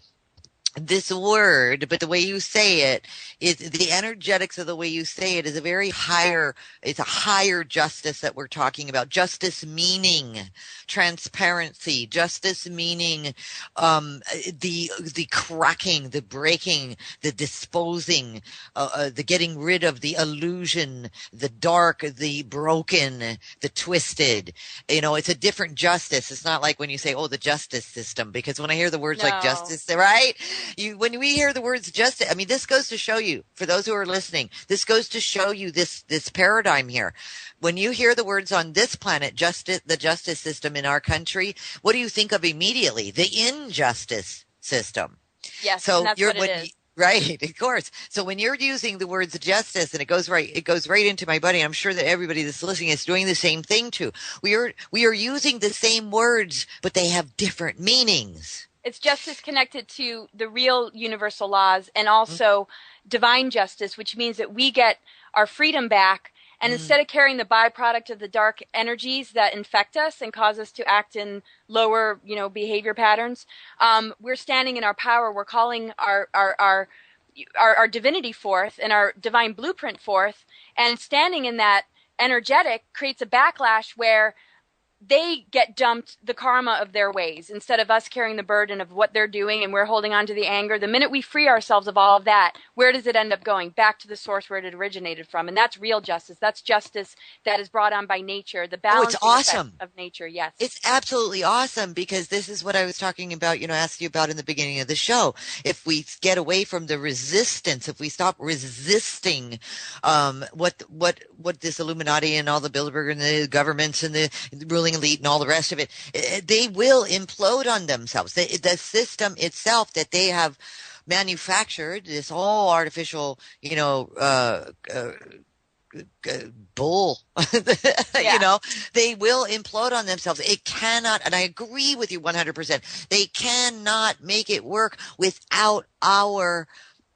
Speaker 2: this word, but the way you say it is the energetics of the way you say it is it's a higher justice that we're talking about. Justice meaning transparency, justice meaning the cracking, the breaking, the disposing, the getting rid of the illusion, the dark, the broken, the twisted. It's a different justice. It's not like when you say, the justice system, because when I hear the words like justice, right? When we hear the words justice, I mean, this goes to show you, for those who are listening, this goes to show you this paradigm here. When you hear the words on this planet, the justice system in our country, what do you think of immediately? The injustice system.
Speaker 3: Yes, so that's what it is.
Speaker 2: Right, of course. So when you're using the words justice, and it goes right into my body. I'm sure that everybody that's listening is doing the same thing too. We are using the same words, but they have different meanings.
Speaker 3: It's justice connected to the real universal laws and also divine justice, which means that we get our freedom back. And instead of carrying the byproduct of the dark energies that infect us and cause us to act in lower, behavior patterns, we're standing in our power. We're calling our divinity forth and our divine blueprint forth. And standing in that energetic creates a backlash where they get dumped the karma of their ways instead of us carrying the burden of what they're doing and we're holding on to the anger. The minute we free ourselves of all of that, where does it end up going? Back to the source where it originated from. And that's real justice. That's justice that is brought on by nature. The balance of nature. Yes.
Speaker 2: It's absolutely awesome, because this is what I was talking about, asked you about in the beginning of the show. If we get away from the resistance, if we stop resisting what this Illuminati and all the Bilderberg and the governments and the ruling elite and all the rest of it, they will implode on themselves. The system itself that they have manufactured, this whole artificial, bull.
Speaker 3: Yeah.
Speaker 2: They will implode on themselves. It cannot, and I agree with you 100%. They cannot make it work without our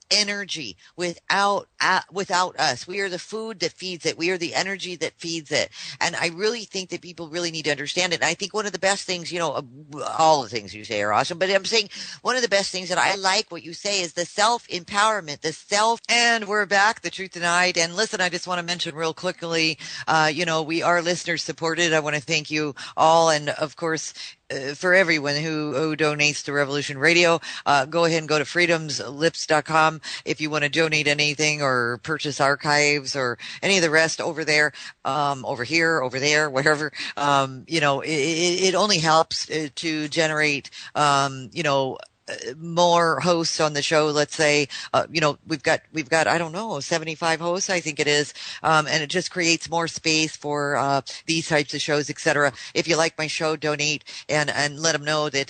Speaker 2: energy, without us. We are the food that feeds it. We are the energy that feeds it. And I really think that people really need to understand it. And I think one of the best things, all the things you say are awesome, but I'm saying one of the best things that I like what you say is the self-empowerment, and we're back, The Truth Denied. And listen, I just want to mention real quickly, we are listener supported. I want to thank you all. And of course, for everyone who donates to Revolution Radio, go ahead and go to freedomslips.com if you want to donate anything or purchase archives or any of the rest over there, over here, over there, wherever. It only helps to generate, more hosts on the show. Let's say, we've got, I don't know, 75 hosts, I think it is. And it just creates more space for, these types of shows, etc. If you like my show, donate and let them know that,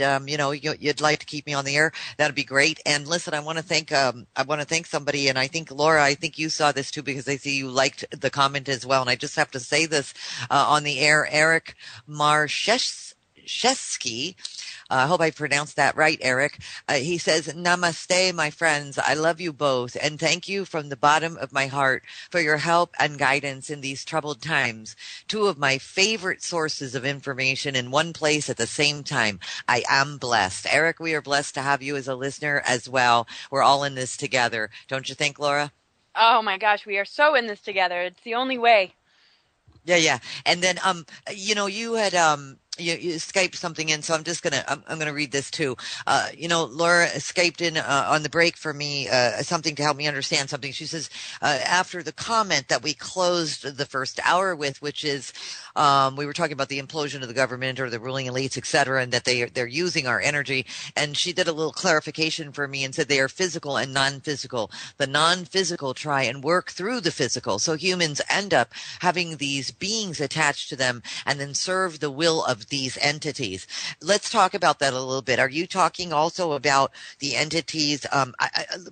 Speaker 2: you'd like to keep me on the air. That'd be great. And listen, I want to thank somebody. And I think, Laura, I think you saw this too, because I see you liked the comment as well. And I just have to say this, on the air, Eric Marshesky. I hope I pronounced that right, Eric. He says, Namaste, my friends. I love you both. And thank you from the bottom of my heart for your help and guidance in these troubled times. Two of my favorite sources of information in one place at the same time. I am blessed. Eric, we are blessed to have you as a listener as well. We're all in this together. Don't you think, Laura?
Speaker 3: Oh my gosh, we are so in this together. It's the only way.
Speaker 2: Yeah. And then, you had, you Skyped something in, so I'm gonna read this too. Laura Skyped in on the break for me something to help me understand something. She says, after the comment that we closed the first hour with, which is, we were talking about the implosion of the government or the ruling elites, etc., and that they're using our energy. And she did a little clarification for me and said they are physical and non-physical. The non-physical try and work through the physical, so humans end up having these beings attached to them and then serve the will of these entities. Let's talk about that a little bit. Are you talking also about the entities?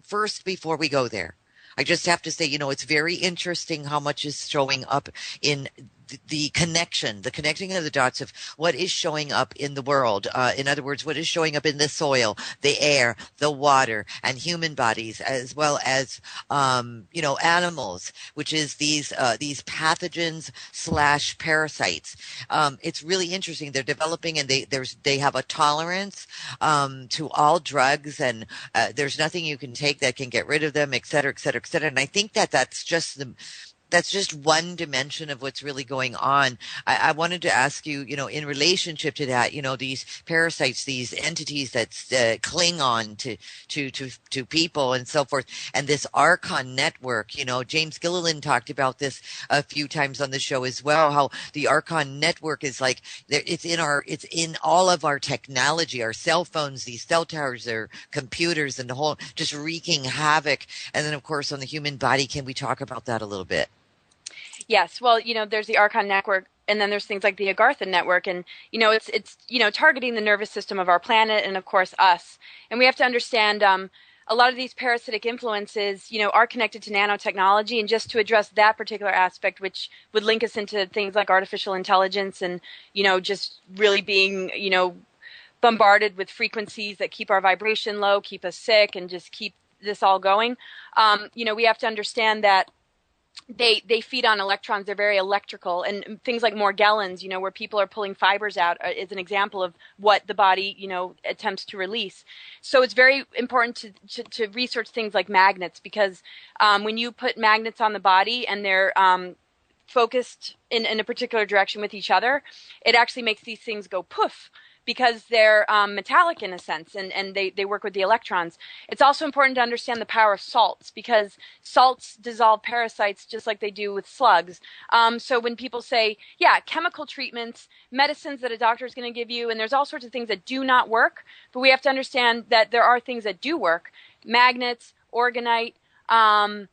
Speaker 2: First, before we go there, I just have to say, it's very interesting how much is showing up in the connecting of the dots of what is showing up in the world. In other words, what is showing up in the soil, the air, the water, and human bodies, as well as, animals, which is these pathogens / parasites. It's really interesting. They're developing, and they have a tolerance, to all drugs, and, there's nothing you can take that can get rid of them, et cetera, et cetera, et cetera. And I think that's just one dimension of what's really going on. I wanted to ask you, in relationship to that, these parasites, these entities that cling on to people and so forth, and this Archon network. James Gilliland talked about this a few times on the show as well. How the Archon network is like it's in all of our technology, our cell phones, these cell towers, their computers, and the whole just wreaking havoc. And then, of course, on the human body. Can we talk about that a little bit?
Speaker 3: Yes. Well, there's the Archon network, and then there's things like the Agartha network, and it's targeting the nervous system of our planet and of course us. And we have to understand a lot of these parasitic influences, are connected to nanotechnology, and just to address that particular aspect, which would link us into things like artificial intelligence and just really being bombarded with frequencies that keep our vibration low, keep us sick, and just keep this all going. We have to understand that they feed on electrons. They're very electrical, and things like Morgellons, where people are pulling fibers out, is an example of what the body, attempts to release. So it's very important to research things like magnets, because when you put magnets on the body and they're focused in a particular direction with each other, it actually makes these things go poof, because they're metallic in a sense, and they work with the electrons. It's also important to understand the power of salts, because salts dissolve parasites just like they do with slugs. So when people say, chemical treatments, medicines that a doctor is going to give you, and there's all sorts of things that do not work, but we have to understand that there are things that do work. Magnets, organite, and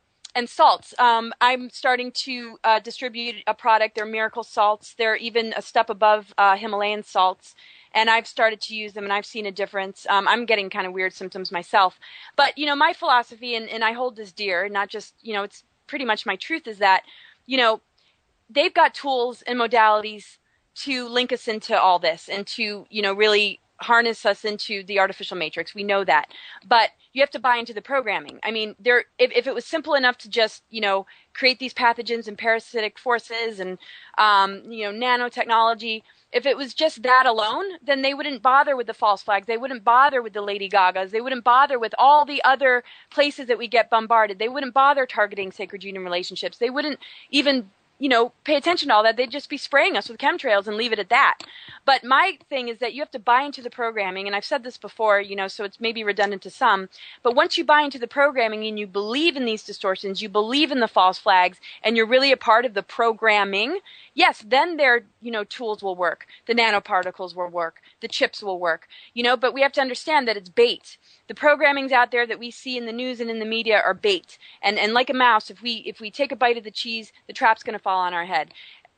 Speaker 3: salts. I'm starting to distribute a product. They're miracle salts. They're even a step above Himalayan salts. And I've started to use them, and I've seen a difference. I'm getting kind of weird symptoms myself. But, my philosophy, and I hold this dear, not just, it's pretty much my truth, is that you know, they've got tools and modalities to link us into all this and to, really harness us into the artificial matrix. We know that. But you have to buy into the programming. I mean, if it was simple enough to just, create these pathogens and parasitic forces and, nanotechnology, if it was just that alone, then they wouldn't bother with the false flags. They wouldn't bother with the Lady Gagas. They wouldn't bother with all the other places that we get bombarded. They wouldn't bother targeting sacred union relationships. They wouldn't even pay attention to all that. They'd just be spraying us with chemtrails and leave it at that. But my thing is that you have to buy into the programming, and I've said this before, so it's maybe redundant to some, but once you buy into the programming and you believe in these distortions, you believe in the false flags, and you're really a part of the programming, yes, then their, tools will work. The nanoparticles will work. The chips will work, but we have to understand that it's bait. The programmings out there that we see in the news and in the media are bait. And like a mouse, if we take a bite of the cheese, the trap's going to fall on our head.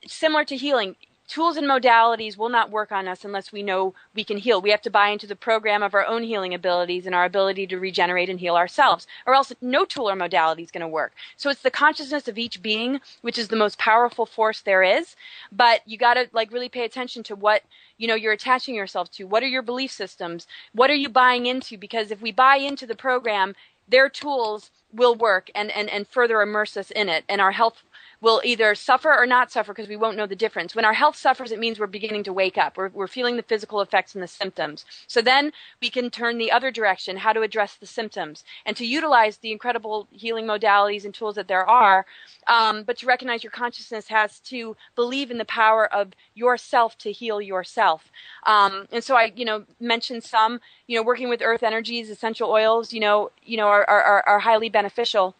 Speaker 3: Similar to healing, tools and modalities will not work on us unless we know we can heal. We have to buy into the program of our own healing abilities and our ability to regenerate and heal ourselves, or else no tool or modality is going to work. So it's the consciousness of each being, which is the most powerful force there is. But you got to really pay attention to what you're attaching yourself to. What are your belief systems? What are you buying into? Because if we buy into the program, their tools will work and further immerse us in it, and our health will either suffer or not suffer because we won't know the difference. When our health suffers, it means we're beginning to wake up. We're feeling the physical effects and the symptoms. So then we can turn the other direction, how to address the symptoms, and to utilize the incredible healing modalities and tools that there are, but to recognize your consciousness has to believe in the power of yourself to heal yourself. And so I, mentioned some, working with earth energies, essential oils, are highly beneficial.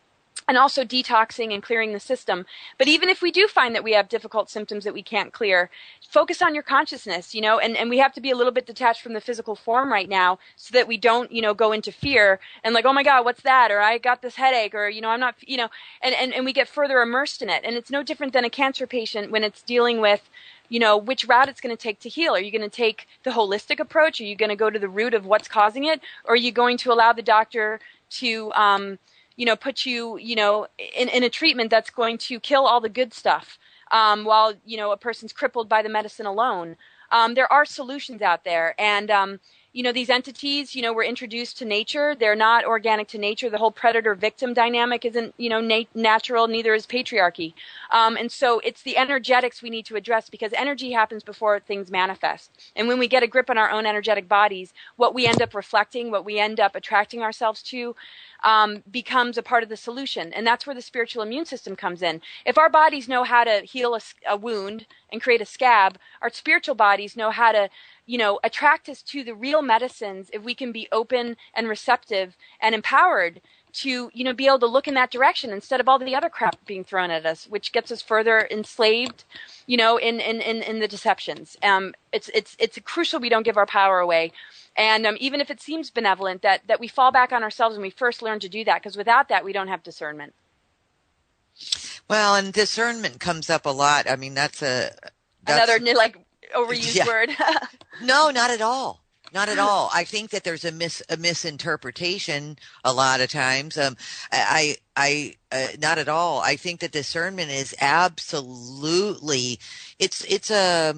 Speaker 3: And also detoxing and clearing the system. But even if we do find that we have difficult symptoms that we can't clear, focus on your consciousness, and we have to be a little bit detached from the physical form right now so that we don't, go into fear and like, oh my God, what's that? Or I got this headache, or, I'm not, and we get further immersed in it. And it's no different than a cancer patient when it's dealing with, which route it's going to take to heal. Are you going to take the holistic approach? Are you going to go to the root of what's causing it? Or are you going to allow the doctor to, put you, in a treatment that's going to kill all the good stuff while, a person's crippled by the medicine alone. There are solutions out there. And, these entities, were introduced to nature. They're not organic to nature. The whole predator-victim dynamic isn't, natural. Neither is patriarchy. And so it's the energetics we need to address because energy happens before things manifest. And when we get a grip on our own energetic bodies, what we end up reflecting, what we end up attracting ourselves to, becomes a part of the solution. And that's where the spiritual immune system comes in. If our bodies know how to heal a wound and create a scab, our spiritual bodies know how to, attract us to the real medicines if we can be open and receptive and empowered to, be able to look in that direction instead of all the other crap being thrown at us, which gets us further enslaved, in the deceptions. It's crucial we don't give our power away. And even if it seems benevolent, that we fall back on ourselves and we first learn to do that, because without that, we don't have discernment.
Speaker 2: Well, and discernment comes up a lot. I mean, that's
Speaker 3: another overused word.
Speaker 2: No, not at all. Not at all. I think that there's a misinterpretation a lot of times. I not at all. I think that discernment is absolutely, it's a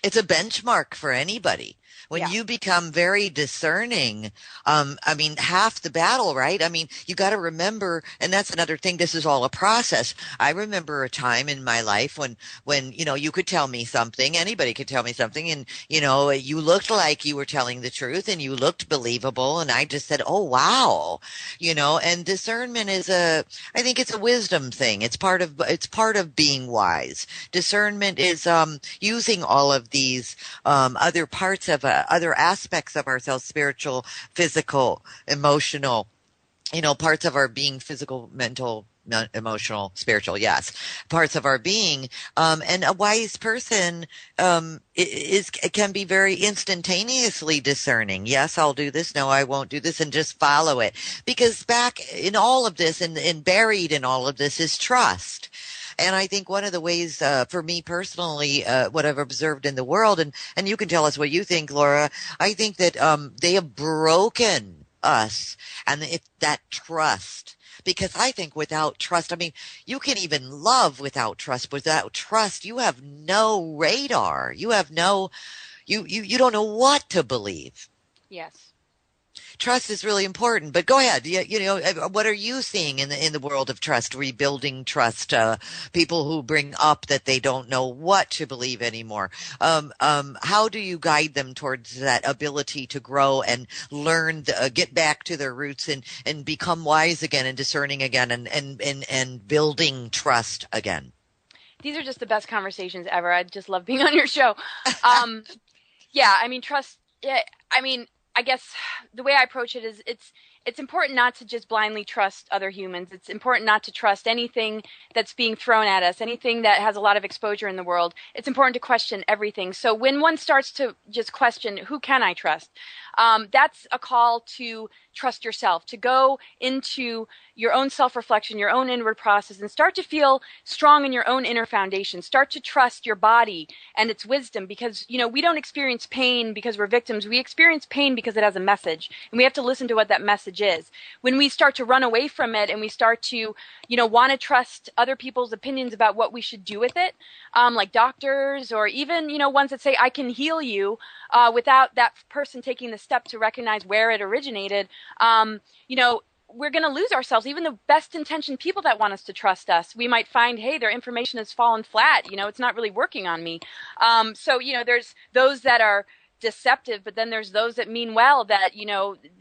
Speaker 2: benchmark for anybody. When you become very discerning, half the battle, right? You got to remember, and that's another thing. This is all a process. I remember a time in my life when, you could tell me something, anybody could tell me something, and, you looked like you were telling the truth and you looked believable. And I just said, oh, wow. And discernment I think it's a wisdom thing. It's part of being wise. Discernment is, using all of these, other parts of other aspects of ourselves, spiritual, physical, emotional, parts of our being, physical, mental, emotional, spiritual, yes, parts of our being. And a wise person can be very instantaneously discerning. Yes, I'll do this. No, I won't do this, and just follow it. Because back in all of this and buried in all of this is trust. And I think one of the ways, for me personally, what I've observed in the world, and you can tell us what you think, Laura, I think that they have broken us, and it's that trust. Because I think without trust, I mean, you can even love without trust. Without trust, you have no radar. You have no, you don't know what to believe.
Speaker 3: Yes.
Speaker 2: Trust is really important, but go ahead. What are you seeing in the world of trust, rebuilding trust? People who bring up that they don't know what to believe anymore. How do you guide them towards that ability to grow and learn, get back to their roots and become wise again and discerning again and building trust again?
Speaker 3: These are just the best conversations ever. I just love being on your show. Yeah, I mean, trust. Yeah, I mean, I guess the way I approach it is it's important not to just blindly trust other humans. It's important not to trust anything that's being thrown at us, anything that has a lot of exposure in the world. It's important to question everything. So when one starts to just question, who can I trust? That's a call to trust yourself, to go into your own self-reflection, your own inward process, and start to feel strong in your own inner foundation. Start to trust your body and its wisdom, because, we don't experience pain because we're victims. We experience pain because it has a message, and we have to listen to what that message is. When we start to run away from it and we start to, want to trust other people's opinions about what we should do with it, like doctors or even, ones that say, I can heal you, without that person taking the step to recognize where it originated, we're going to lose ourselves. Even the best intentioned people that want us to trust us, we might find, hey, their information has fallen flat. It's not really working on me. So, there's those that are deceptive, but then there's those that mean well, that,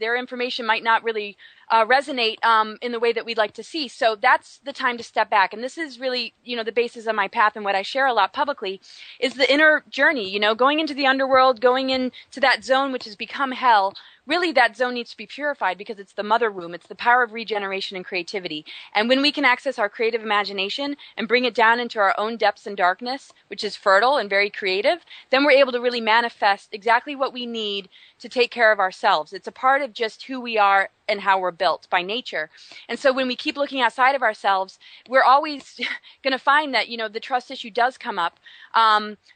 Speaker 3: their information might not really resonate in the way that we'd like to see. So that's the time to step back. And this is really, the basis of my path, and what I share a lot publicly is the inner journey, going into the underworld, going into that zone which has become hell. Really, that zone needs to be purified, because it's the mother womb. It's the power of regeneration and creativity. And when we can access our creative imagination and bring it down into our own depths and darkness, which is fertile and very creative, then we're able to really manifest exactly what we need to take care of ourselves. It's a part of just who we are and how we're built by nature. And so when we keep looking outside of ourselves, we're always going to find that, the trust issue does come up,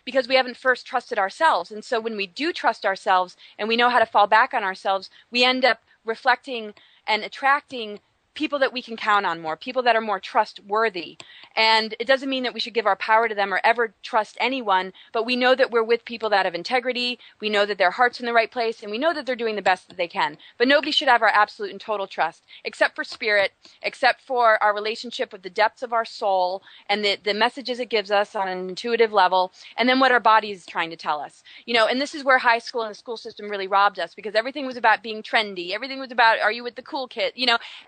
Speaker 3: because we haven't first trusted ourselves. And so when we do trust ourselves and we know how to fall back on ourselves, we end up reflecting and attracting people that we can count on more, people that are more trustworthy. And it doesn't mean that we should give our power to them or ever trust anyone, but we know that we're with people that have integrity, we know that their heart's in the right place, and we know that they're doing the best that they can. But nobody should have our absolute and total trust, except for spirit, except for our relationship with the depths of our soul and the messages it gives us on an intuitive level, and then what our body is trying to tell us. And this is where high school and the school system really robbed us, because everything was about being trendy. Everything was about, are you with the cool kid?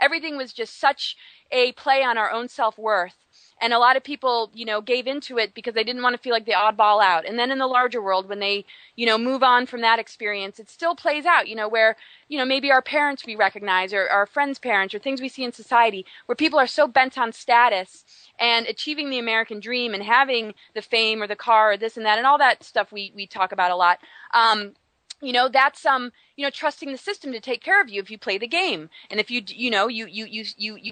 Speaker 3: Everything was just such a play on our own self-worth. And a lot of people, gave into it because they didn't want to feel like the oddball out. And then in the larger world, when they, move on from that experience, it still plays out, where, maybe our parents we recognize, or our friends' parents, or things we see in society, where people are so bent on status and achieving the American dream and having the fame or the car or this and that and all that stuff we talk about a lot. That's trusting the system to take care of you if you play the game. And if you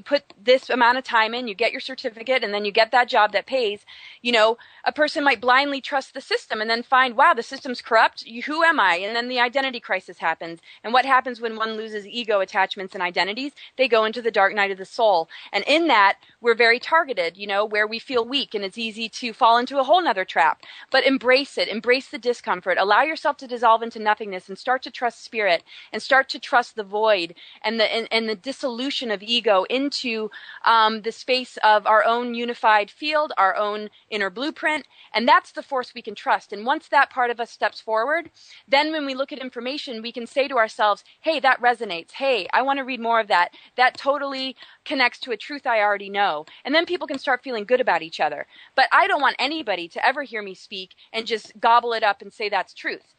Speaker 3: put this amount of time in, you get your certificate, and then you get that job that pays, a person might blindly trust the system and then find, wow, the system's corrupt. Who am I? And then the identity crisis happens. And what happens when one loses ego attachments and identities? They go into the dark night of the soul. And in that, we're very targeted, where we feel weak, and it's easy to fall into a whole nother trap. But embrace it. Embrace the discomfort. Allow yourself to dissolve into nothingness and start to trust spirit, and start to trust the void and the dissolution of ego into the space of our own unified field, our own inner blueprint. And that's the force we can trust. And once that part of us steps forward, then when we look at information, we can say to ourselves, hey, that resonates. Hey, I want to read more of that. That totally connects to a truth I already know. And then people can start feeling good about each other. But I don't want anybody to ever hear me speak and just gobble it up and say that's truth.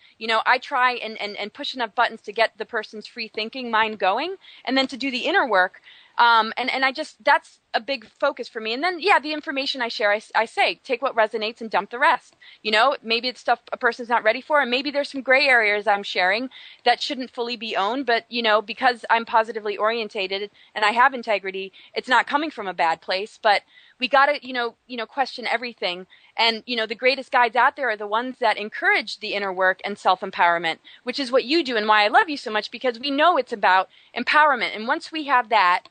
Speaker 3: I try and push enough buttons to get the person's free thinking mind going, and then to do the inner work. And I just, that's a big focus for me. And then, the information I share, I say, take what resonates and dump the rest. Maybe it's stuff a person's not ready for, and maybe there's some gray areas I'm sharing that shouldn't fully be owned. But, because I'm positively orientated and I have integrity, it's not coming from a bad place. But we got to, question everything. And, the greatest guides out there are the ones that encourage the inner work and self-empowerment, which is what you do, and why I love you so much, because we know it's about empowerment. And once we have that,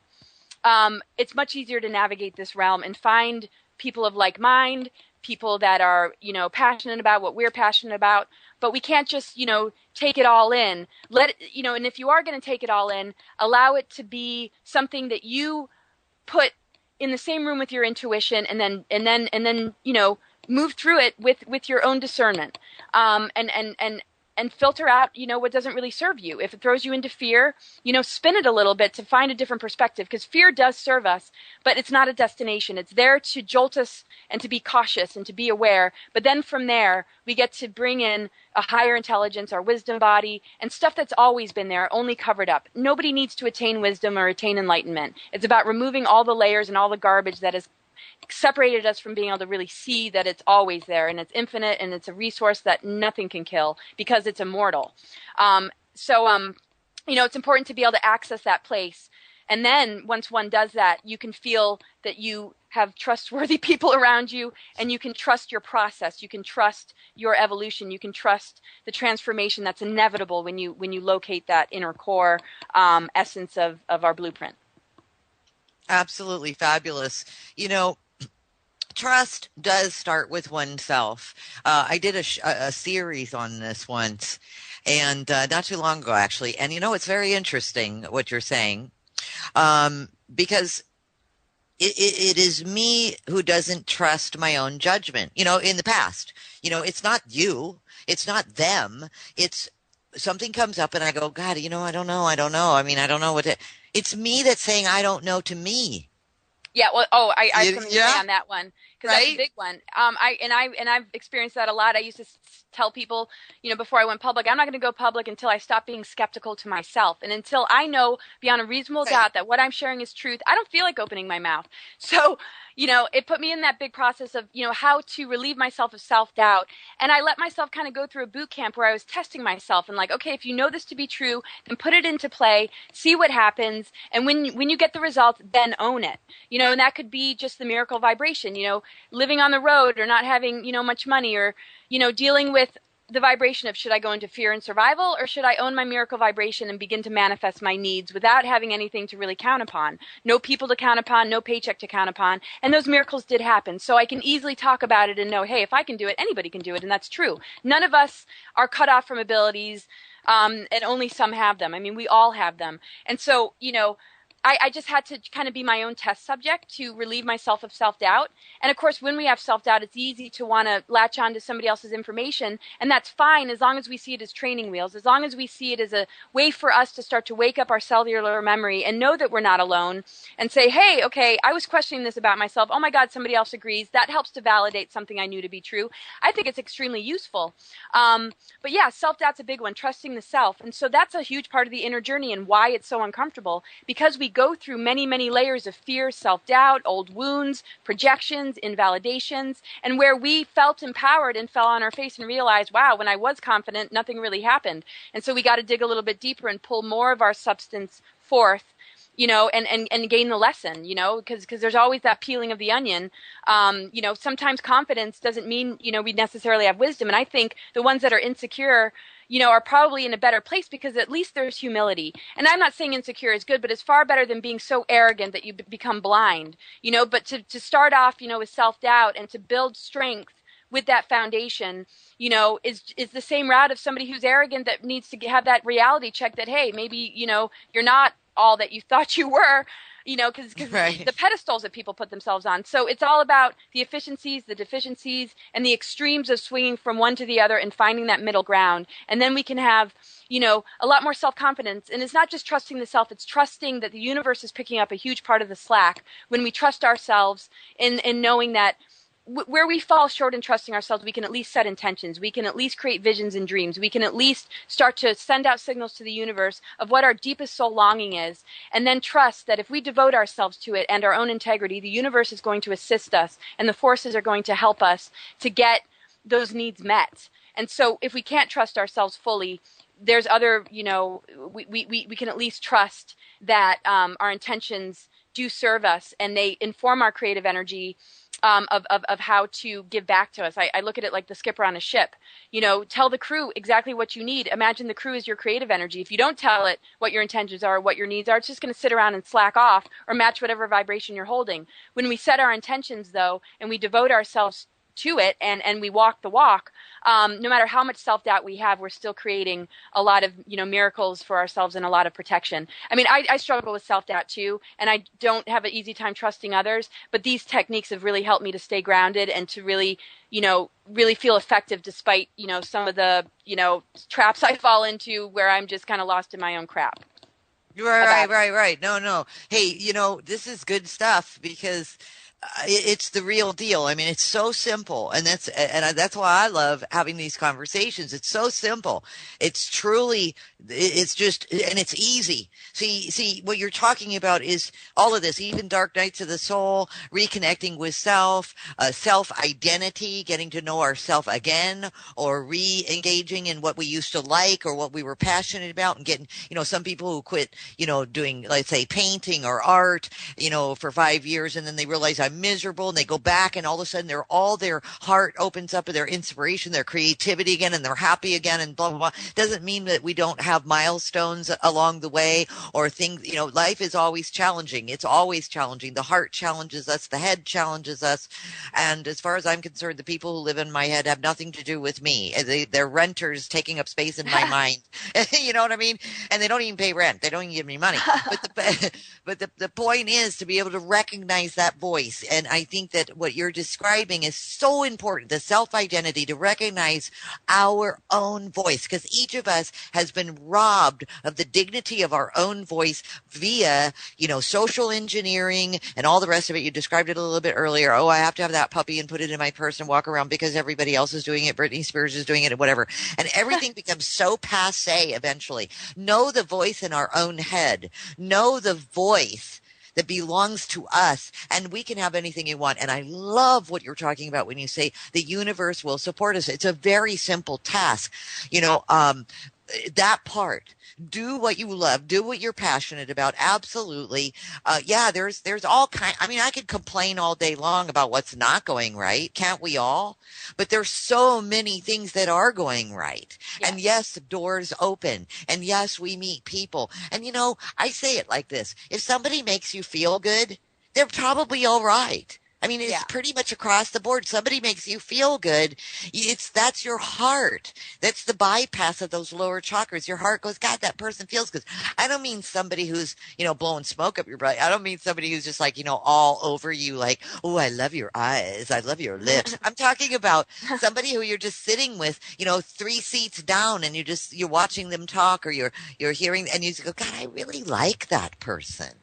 Speaker 3: it's much easier to navigate this realm and find people of like mind, people that are, passionate about what we're passionate about. But we can't just, take it all in. And if you are going to take it all in, allow it to be something that you put in the same room with your intuition, and then move through it with your own discernment, and filter out, what doesn't really serve you. If it throws you into fear, spin it a little bit to find a different perspective, because fear does serve us, but it's not a destination. It's there to jolt us and to be cautious and to be aware. But then from there, we get to bring in a higher intelligence, our wisdom body, and stuff that's always been there, only covered up. Nobody needs to attain wisdom or attain enlightenment. It's about removing all the layers and all the garbage that has separated us from being able to really see that it's always there, and it's infinite, and it's a resource that nothing can kill because it's immortal. It's important to be able to access that place. And then once one does that, you can feel that you have trustworthy people around you, and you can trust your process. You can trust your evolution. You can trust the transformation that's inevitable when you locate that inner core essence of our blueprint.
Speaker 2: Absolutely fabulous. Trust does start with oneself. I did a series on this once, and not too long ago, actually. And, it's very interesting what you're saying, because it is me who doesn't trust my own judgment. In the past, it's not you, it's not them. It's something comes up and I go, God, I don't know. I don't know it's me that's saying I don't know to me.
Speaker 3: Yeah, well, I have something to say on that one, because that's a big one. I've experienced that a lot. I used to tell people, before I went public, I'm not going to go public until I stop being skeptical to myself, and until I know beyond a reasonable doubt that what I'm sharing is truth. I don't feel like opening my mouth. So, it put me in that big process of, how to relieve myself of self-doubt. And I let myself kind of go through a boot camp where I was testing myself and like, okay, if you know this to be true, then put it into play, see what happens. And when you get the results, then own it. And that could be just the miracle vibration, living on the road, or not having, much money, or, dealing with the vibration of, should I go into fear and survival, or should I own my miracle vibration and begin to manifest my needs without having anything to really count upon? No people to count upon, no paycheck to count upon. And those miracles did happen. So I can easily talk about it and know, hey, if I can do it, anybody can do it. And that's true. None of us are cut off from abilities, and only some have them. I mean, we all have them. And so, I just had to kind of be my own test subject to relieve myself of self-doubt. And of course, when we have self-doubt, it's easy to want to latch on to somebody else's information. And that's fine, as long as we see it as training wheels, as long as we see it as a way for us to start to wake up our cellular memory and know that we're not alone, and say, hey, okay, I was questioning this about myself. Oh my God, somebody else agrees. That helps to validate something I knew to be true. I think it's extremely useful. But yeah, self-doubt's a big one, trusting the self. And so that's a huge part of the inner journey and why it's so uncomfortable, because we go through many, many layers of fear, self-doubt, old wounds, projections, invalidations, and where we felt empowered and fell on our face and realized, wow, when I was confident, nothing really happened. And so we got to dig a little bit deeper and pull more of our substance forth, and gain the lesson, because there's always that peeling of the onion. Sometimes confidence doesn't mean, we necessarily have wisdom. And I think the ones that are insecure, are probably in a better place because at least there's humility. And I'm not saying insecure is good, but it's far better than being so arrogant that you become blind, but to start off, with self-doubt and to build strength with that foundation, is the same route of somebody who's arrogant that needs to have that reality check that, hey, maybe, you're not all that you thought you were, because
Speaker 2: right.
Speaker 3: The pedestals that people put themselves on. So it's all about the efficiencies, the deficiencies, and the extremes of swinging from one to the other and finding that middle ground. And then we can have, a lot more self-confidence. And it's not just trusting the self, it's trusting that the universe is picking up a huge part of the slack when we trust ourselves in knowing that where we fall short in trusting ourselves, we can at least set intentions. We can at least create visions and dreams. We can at least start to send out signals to the universe of what our deepest soul longing is, and then trust that if we devote ourselves to it and our own integrity, the universe is going to assist us and the forces are going to help us to get those needs met. And so if we can't trust ourselves fully, there's other, we can at least trust that our intentions do serve us, and they inform our creative energy of how to give back to us. I look at it like the skipper on a ship. Tell the crew exactly what you need. Imagine the crew is your creative energy. If you don't tell it what your intentions are, what your needs are, it's just going to sit around and slack off or match whatever vibration you're holding. When we set our intentions, though, and we devote ourselves to it and we walk the walk, no matter how much self-doubt we have, we're still creating a lot of miracles for ourselves and a lot of protection. I mean, I struggle with self-doubt too, and I don't have an easy time trusting others, but these techniques have really helped me to stay grounded and to really really feel effective despite some of the traps I fall into where I'm just kind of lost in my own crap.
Speaker 2: Right. No. Hey, this is good stuff because it's the real deal. I mean, it's so simple, and that's why I love having these conversations. It's so simple. It's truly, it's just, and it's easy. See, what you're talking about is all of this, even dark nights of the soul, reconnecting with self, self-identity, getting to know ourself again, or re-engaging in what we used to like or what we were passionate about, and getting, some people who quit, doing, let's say, painting or art, for 5 years, and then they realize I'm miserable, and they go back, and all of a sudden their heart opens up to their inspiration, their creativity again, and they're happy again, and blah, blah, blah. Doesn't mean that we don't have milestones along the way or things, life is always challenging. It's always challenging. The heart challenges us. The head challenges us. And as far as I'm concerned, the people who live in my head have nothing to do with me. They're renters taking up space in my mind. You know what I mean? And they don't even pay rent. They don't even give me money. But the point is to be able to recognize that voice. And I think that what you're describing is so important, the self-identity, to recognize our own voice, because each of us has been robbed of the dignity of our own voice via, social engineering and all the rest of it. You described it a little bit earlier. Oh, I have to have that puppy and put it in my purse and walk around because everybody else is doing it. Britney Spears is doing it and whatever. And everything becomes so passé eventually. Know the voice in our own head. Know the voice that belongs to us, and we can have anything you want. And I love what you're talking about when you say the universe will support us. It's a very simple task. That part. Do what you love. Do what you're passionate about. Absolutely. There's all kind. I mean, I could complain all day long about what's not going right. Can't we all? But there's so many things that are going right. Yes. And yes, doors open. And yes, we meet people. And I say it like this. If somebody makes you feel good, they're probably all right. I mean, it's pretty much across the board. Somebody makes you feel good. That's your heart. That's the bypass of those lower chakras. Your heart goes, God, that person feels good. I don't mean somebody who's, blowing smoke up your butt. I don't mean somebody who's just like, all over you, like, oh, I love your eyes. I love your lips. I'm talking about somebody who you're just sitting with, 3 seats down, and you're watching them talk, or you're hearing, and you just go, God, I really like that person.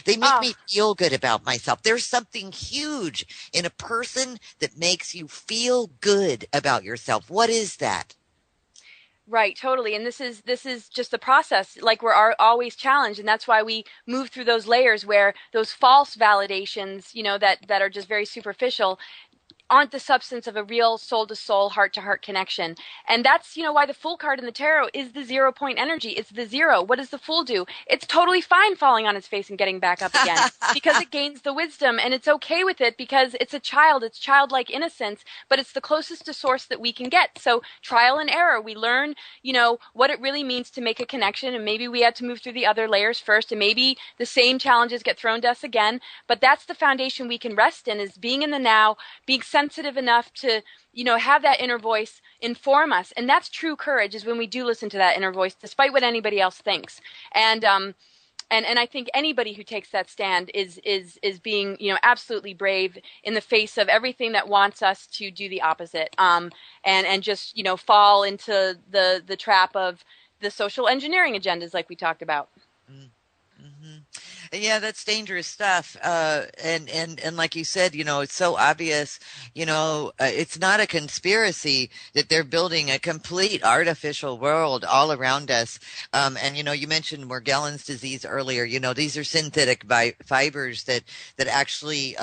Speaker 2: They make me feel good about myself. There's something huge in a person that makes you feel good about yourself. What is that?
Speaker 3: Right, totally. And this is just the process. Like, we're always challenged, and that's why we move through those layers where those false validations, that are just very superficial, aren't the substance of a real soul-to-soul, heart-to-heart connection. And that's, why the Fool card in the tarot is the 0 point energy. It's the zero. What does the Fool do? It's totally fine falling on its face and getting back up again because it gains the wisdom, and it's okay with it because it's a child. It's childlike innocence, but it's the closest to source that we can get. So trial and error. We learn, what it really means to make a connection, and maybe we had to move through the other layers first, and maybe the same challenges get thrown to us again. But that's the foundation we can rest in, is being in the now, being sensitive enough to, have that inner voice inform us. And that's true courage, is when we do listen to that inner voice, despite what anybody else thinks. And I think anybody who takes that stand is being, absolutely brave in the face of everything that wants us to do the opposite. And just, fall into the trap of the social engineering agendas like we talked about.
Speaker 2: Mm-hmm. Yeah, that's dangerous stuff. And like you said, it's so obvious, it's not a conspiracy that they're building a complete artificial world all around us. And, you mentioned Morgellons disease earlier. These are synthetic fibers that actually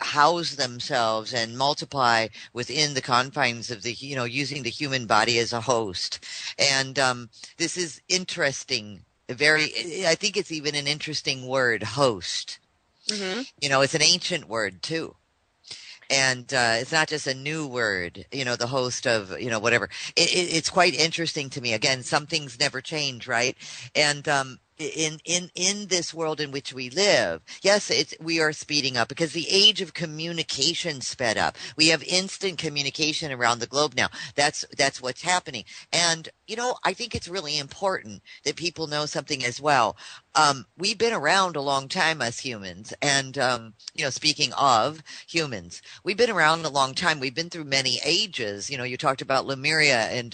Speaker 2: house themselves and multiply within the confines of the, using the human body as a host. And this is interesting I think it's even an interesting word, host.
Speaker 3: Mm-hmm.
Speaker 2: It's an ancient word too. And it's not just a new word, the host of, whatever. It's quite interesting to me. Again, some things never change, right? And in this world in which we live, yes, we are speeding up because the age of communication sped up. We have instant communication around the globe now. That's what's happening. And I think it's really important that people know something as well. We've been around a long time, us humans, and speaking of humans, we've been around a long time. We've been through many ages. You talked about Lemuria and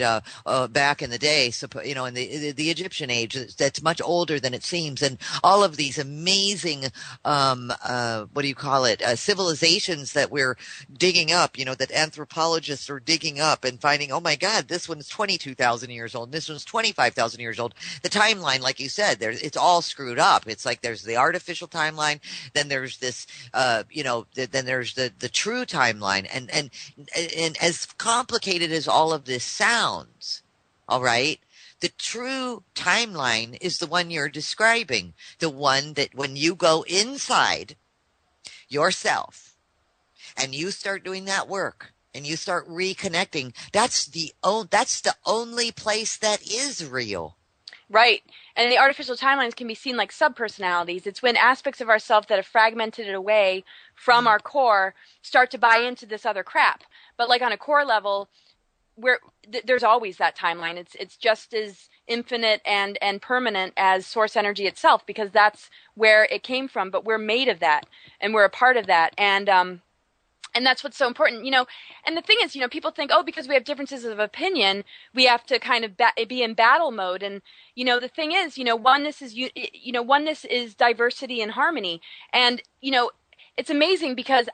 Speaker 2: back in the day, in the Egyptian age, that's much older than it seems, and all of these amazing, what do you call it, civilizations that we're digging up. That anthropologists are digging up and finding, oh my God, this one's 22,000 years old, and this one's 25,000 years old. The timeline, like you said, it's all screwed up. It's like there's the artificial timeline, then there's this, then there's the true timeline, and as complicated as all of this sounds, all right, the true timeline is the one you're describing, the one that when you go inside yourself and you start doing that work and you start reconnecting, that's the only place that is real.
Speaker 3: Right. And the artificial timelines can be seen like subpersonalities. It's when aspects of ourself that have fragmented it away from our core start to buy into this other crap. But like on a core level, there's always that timeline. It's just as infinite and permanent as source energy itself, because that's where it came from. But we're made of that, and we're a part of that. And that's what's so important, and the thing is, people think, oh, because we have differences of opinion, we have to kind of be in battle mode. And, the thing is, oneness is diversity and harmony. And, it's amazing because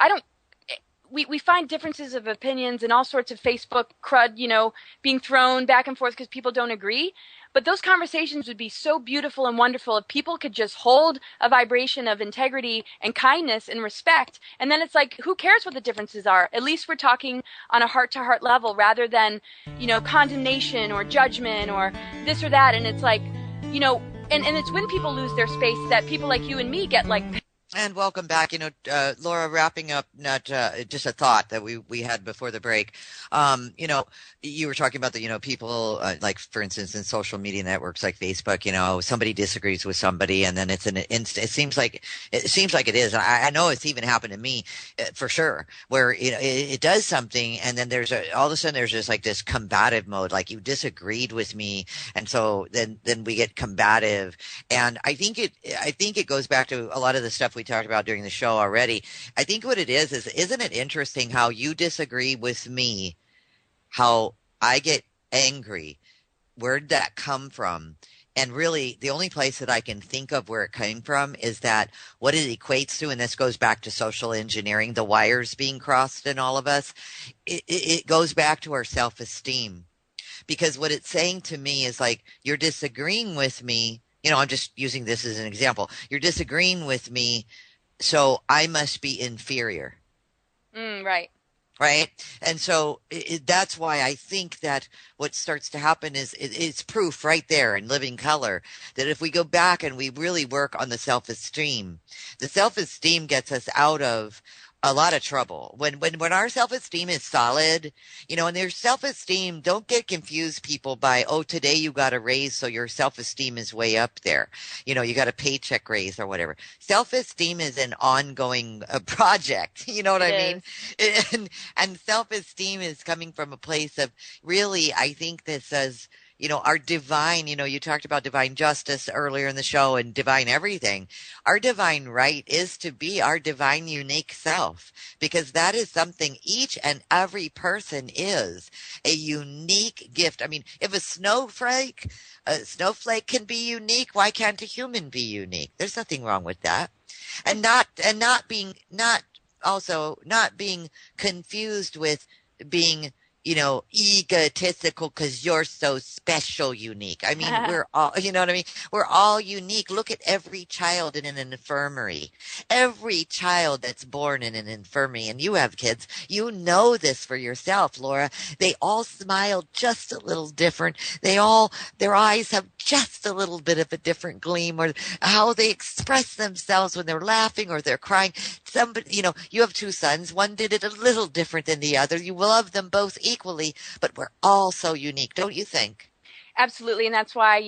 Speaker 3: we find differences of opinions and all sorts of Facebook crud, being thrown back and forth because people don't agree. But those conversations would be so beautiful and wonderful if people could just hold a vibration of integrity and kindness and respect. And then it's like, who cares what the differences are? At least we're talking on a heart-to-heart level rather than, condemnation or judgment or this or that. And it's like, and it's when people lose their space that people like you and me get like...
Speaker 2: And welcome back. Laura, wrapping up, not just a thought that we had before the break. You were talking about the, people like, for instance, in social media networks like Facebook, somebody disagrees with somebody, and then it's an instant. It seems like it is. I know it's even happened to me for sure, where it does something, and then all of a sudden there's just like this combative mode, like you disagreed with me, and so then we get combative, and I think it goes back to a lot of the stuff we talked about during the show already. I think what it is isn't it interesting how you disagree with me, how I get angry? Where'd that come from? And really, the only place that I can think of where it came from is that what it equates to, and this goes back to social engineering, the wires being crossed in all of us, it goes back to our self-esteem. Because what it's saying to me is like, you're disagreeing with me. I'm just using this as an example. You're disagreeing with me, so I must be inferior.
Speaker 3: Right.
Speaker 2: Right. And so that's why I think that what starts to happen is it's proof right there in living color that if we go back and we really work on the self-esteem gets us out of a lot of trouble. When our self-esteem is solid, and their self-esteem, don't get confused, people, by, oh, today you got a raise, so your self-esteem is way up there. You got a paycheck raise or whatever. Self-esteem is an ongoing project. You know what I mean? And self-esteem is coming from a place of really, I think this says, our divine, you talked about divine justice earlier in the show and divine everything. Our divine right is to be our divine unique self, because that is something each and every person is, a unique gift. I mean, if a snowflake can be unique, why can't a human be unique? There's nothing wrong with that. And not being confused with being egotistical because you're so special, unique. I mean, we're all, you know what I mean? We're all unique. Look at every child in an infirmary. Every child that's born in an infirmary, and you have kids, you know this for yourself, Laura. They all smile just a little different. Their eyes have just a little bit of a different gleam, or how they express themselves when they're laughing or they're crying. Somebody, you have two sons. One did it a little different than the other. You love them both equally, but we're all so unique, don't you think?
Speaker 3: Absolutely. And that's why,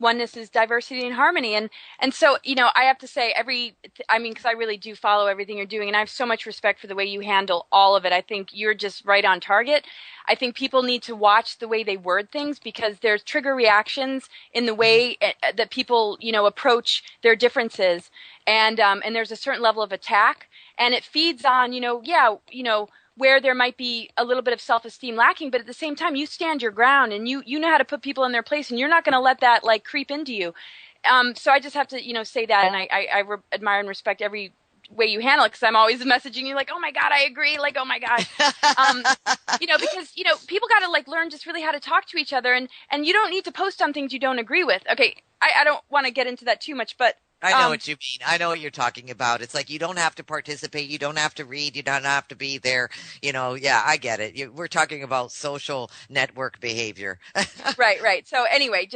Speaker 3: oneness is diversity and harmony. And so, I have to say because I really do follow everything you're doing, and I have so much respect for the way you handle all of it. I think you're just right on target. I think people need to watch the way they word things, because there's trigger reactions in the way that people, approach their differences. And there's a certain level of attack, and it feeds on, where there might be a little bit of self-esteem lacking, but at the same time, you stand your ground, and you know how to put people in their place, and you're not going to let that like creep into you. So I just have to, say that, and I admire and respect every way you handle it, because I'm always messaging you like, oh my God, I agree, like, oh my God. Because, people got to like learn just really how to talk to each other, and you don't need to post on things you don't agree with. Okay, I don't want to get into that too much, but
Speaker 2: I know what you mean. I know what you're talking about. It's like you don't have to participate. You don't have to read. You don't have to be there. Yeah, I get it. We're talking about social network behavior.
Speaker 3: Right. So anyway,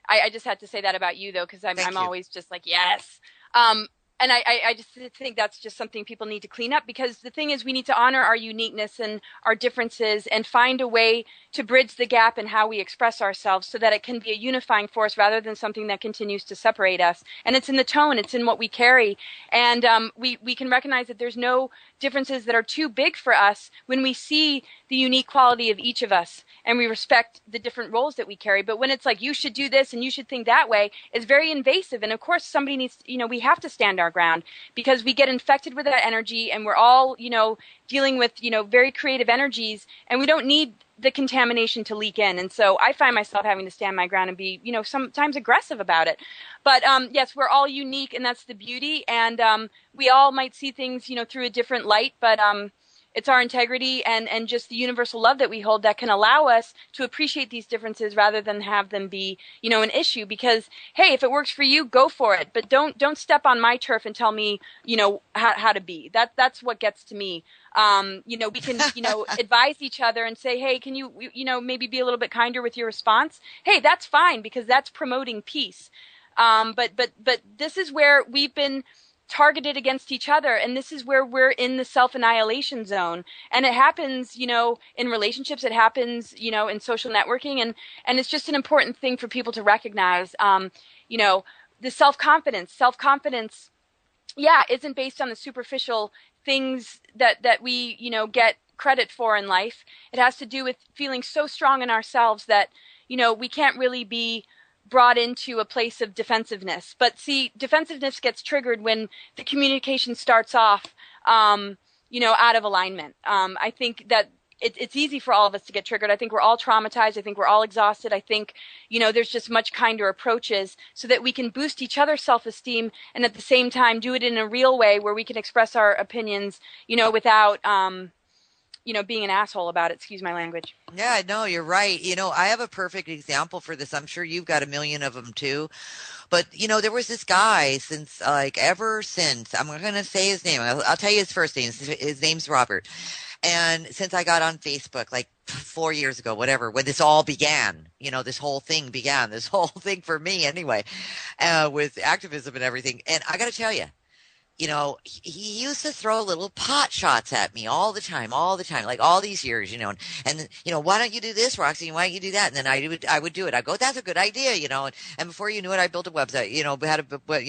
Speaker 3: I just had to say that about you, though, because I'm always just like, yes. And I just think that's just something people need to clean up, because the thing is, we need to honor our uniqueness and our differences and find a way to bridge the gap in how we express ourselves, so that it can be a unifying force rather than something that continues to separate us. And it's in the tone, it's in what we carry. And we can recognize that there's no differences that are too big for us when we see the unique quality of each of us and we respect the different roles that we carry. But when it's like, you should do this and you should think that way, it's very invasive. And of course, somebody needs, we have to stand our ground, because we get infected with that energy, and we're all, dealing with, very creative energies, and we don't need the contamination to leak in. And so I find myself having to stand my ground and be, sometimes aggressive about it. But yes, we're all unique, and that's the beauty. And we all might see things, through a different light, but it's our integrity and just the universal love that we hold that can allow us to appreciate these differences rather than have them be, an issue. Because, hey, if it works for you, go for it. But don't step on my turf and tell me, how to be. That's what gets to me. We can, advise each other and say, hey, can you, maybe be a little bit kinder with your response? Hey, that's fine, because that's promoting peace. But this is where we've been targeted against each other, and this is where we're in the self-annihilation zone. And it happens, in relationships, it happens, in social networking, and it's just an important thing for people to recognize. The self-confidence, isn't based on the superficial things that we, get credit for in life. It has to do with feeling so strong in ourselves that, we can't really be brought into a place of defensiveness. But see, defensiveness gets triggered when the communication starts off, out of alignment. I think that it's easy for all of us to get triggered. I think we're all traumatized. I think we're all exhausted. I think, there's just much kinder approaches so that we can boost each other's self-esteem, and at the same time do it in a real way where we can express our opinions, without, being an asshole about it. Excuse my language.
Speaker 2: Yeah, no, you're right. I have a perfect example for this. I'm sure you've got a million of them too. But, there was this guy ever since, I'm going to say his name. I'll tell you his first name. His name's Robert. And since I got on Facebook, 4 years ago, whatever, when this all began, this whole thing began, this whole thing for me anyway, with activism and everything. And I got to tell you, he used to throw little pot shots at me all the time, like all these years, and why don't you do this, Roxy? Why don't you do that? And then I would do it. I go, that's a good idea, and before you knew it, I built a website, we had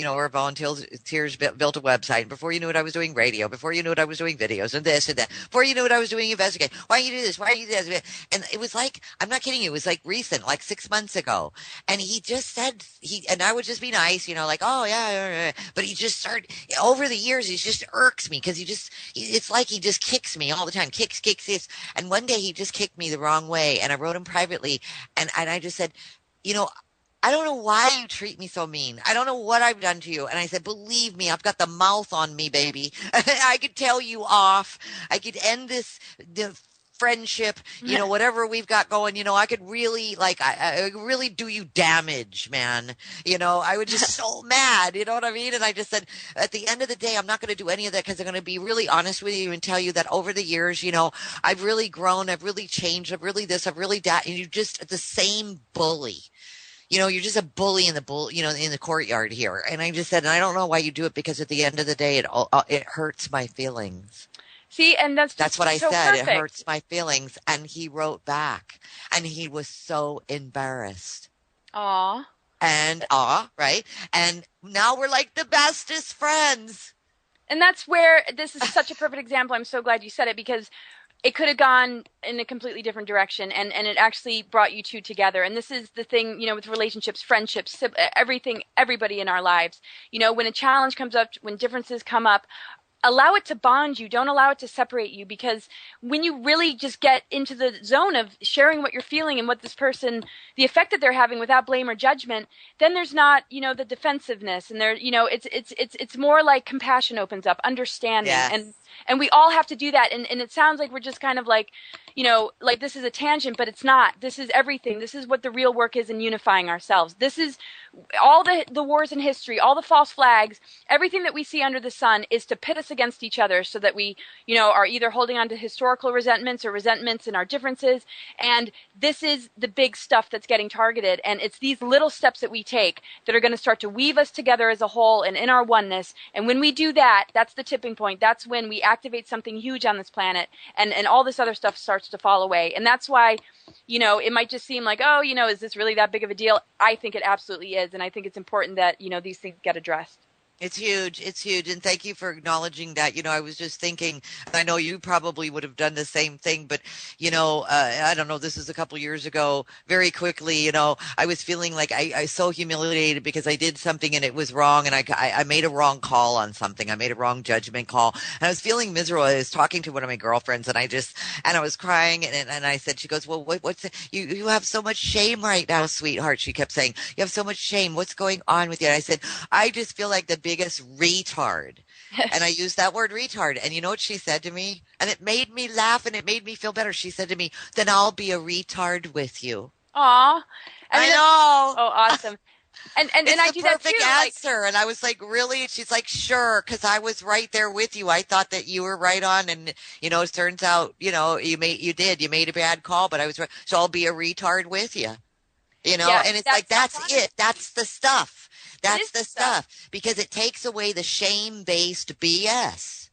Speaker 2: our volunteers built a website. And before you knew it, I was doing radio. Before you knew it, I was doing videos and this and that. Before you knew it, I was doing investigate. Why don't you do this? Why don't you do this? And it was I'm not kidding you. It was recent, 6 months ago. And he just said, and I would just be nice, oh yeah. But he just started over the years, he just irks me, because it's like he just kicks me all the time, kicks this. And one day he just kicked me the wrong way, and I wrote him privately, and I just said, I don't know why you treat me so mean. I don't know what I've done to you. And I said, believe me, I've got the mouth on me, baby. I could tell you off. I could end the friendship, whatever we've got going, I could really I really do you damage, man. I was just so mad, you know what I mean? And I just said, at the end of the day, I'm not going to do any of that, because I'm going to be really honest with you and tell you that over the years, I've really grown, I've really changed, I've really this, I've really that, and you're just the same bully. you're just a bully in the courtyard here. And I just said, and I don't know why you do it, because at the end of the day, it hurts my feelings.
Speaker 3: See, and
Speaker 2: That's what I
Speaker 3: so
Speaker 2: said.
Speaker 3: perfect.
Speaker 2: It hurts my feelings. And he wrote back, and he was so embarrassed.
Speaker 3: Aw.
Speaker 2: And right. And now we're like the bestest friends.
Speaker 3: And that's where this is such a perfect example. I'm so glad you said it, because it could have gone in a completely different direction, and it actually brought you two together. And this is the thing, with relationships, friendships, everything, everybody in our lives. When a challenge comes up, when differences come up, allow it to bond you. Don't allow it to separate you, because when you really just get into the zone of sharing what you're feeling and what this person, the effect that they're having without blame or judgment, then there's not, the defensiveness, and there, it's more like compassion opens up, understanding.
Speaker 2: Yes.
Speaker 3: And we all have to do that. And it sounds like we're just kind of like, like this is a tangent, but it's not. This is everything. This is what the real work is in unifying ourselves. This is all the wars in history, all the false flags, everything that we see under the sun is to pit us against each other, so that we, are either holding on to historical resentments or resentments in our differences. And this is the big stuff that's getting targeted. And it's these little steps that we take that are going to start to weave us together as a whole and in our oneness. And when we do that, that's the tipping point. That's when we activate something huge on this planet, and all this other stuff starts to fall away. And that's why, it might just seem like, oh, is this really that big of a deal? I think it absolutely is. And I think it's important that, these things get addressed.
Speaker 2: It's huge. It's huge. And thank you for acknowledging that. I was just thinking, and I know you probably would have done the same thing, but, I don't know, this is a couple years ago, very quickly, I was feeling like I so humiliated because I did something and it was wrong. And I made a wrong call on something. I made a wrong judgment call. And I was feeling miserable. I was talking to one of my girlfriends, and I was crying. And I said, she goes, well, you have so much shame right now, sweetheart. She kept saying, you have so much shame. What's going on with you? And I said, I just feel like the biggest retard. And I used that word retard. And you know what she said to me? And it made me laugh, and it made me feel better. She said to me, then I'll be a retard with you.
Speaker 3: Aw.
Speaker 2: I know.
Speaker 3: Oh, awesome. And I do that too.
Speaker 2: Perfect answer. And I was like, really? She's like, sure, because I was right there with you. I thought that you were right on, and it turns out, you made a bad call, but I was right. So I'll be a retard with you.
Speaker 3: Yeah,
Speaker 2: and it's like, that's it. That's the stuff. That's the stuff, because it takes away the shame-based BS.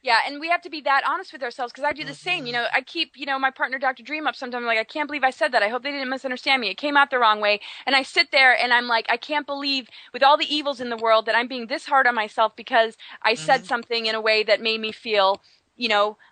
Speaker 3: Yeah, and we have to be that honest with ourselves, because I do the same. I keep, my partner, Dr. Dream, up sometimes. I'm like, I can't believe I said that. I hope they didn't misunderstand me. It came out the wrong way. And I sit there and I'm like, I can't believe, with all the evils in the world, that I'm being this hard on myself because I said something in a way that made me feel,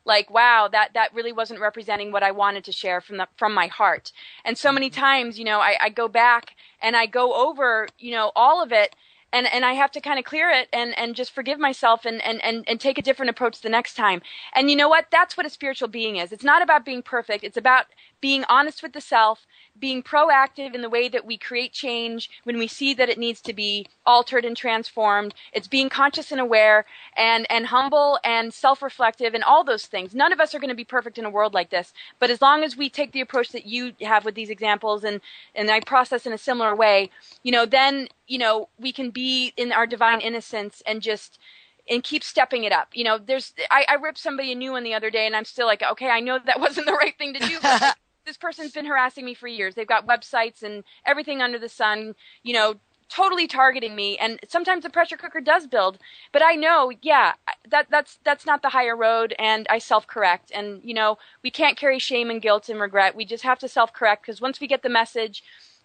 Speaker 3: like, wow, that really wasn't representing what I wanted to share from my heart. And so many times, I go back and I go over, all of it, and I have to kind of clear it and just forgive myself and take a different approach the next time. And you know what? That's what a spiritual being is. It's not about being perfect. It's about being honest with the self, being proactive in the way that we create change when we see that it needs to be altered and transformed. It's being conscious and aware and humble and self-reflective and all those things. None of us are going to be perfect in a world like this. But as long as we take the approach that you have with these examples, and I process in a similar way, then, we can be in our divine innocence and keep stepping it up. I ripped somebody a new one the other day, and I'm still like, okay, I know that wasn't the right thing to do, but this person's been harassing me for years. They've got websites and everything under the sun, totally targeting me. And sometimes the pressure cooker does build, but I know, that's not the higher road, and I self-correct. And, we can't carry shame and guilt and regret. We just have to self-correct, because once we get the message,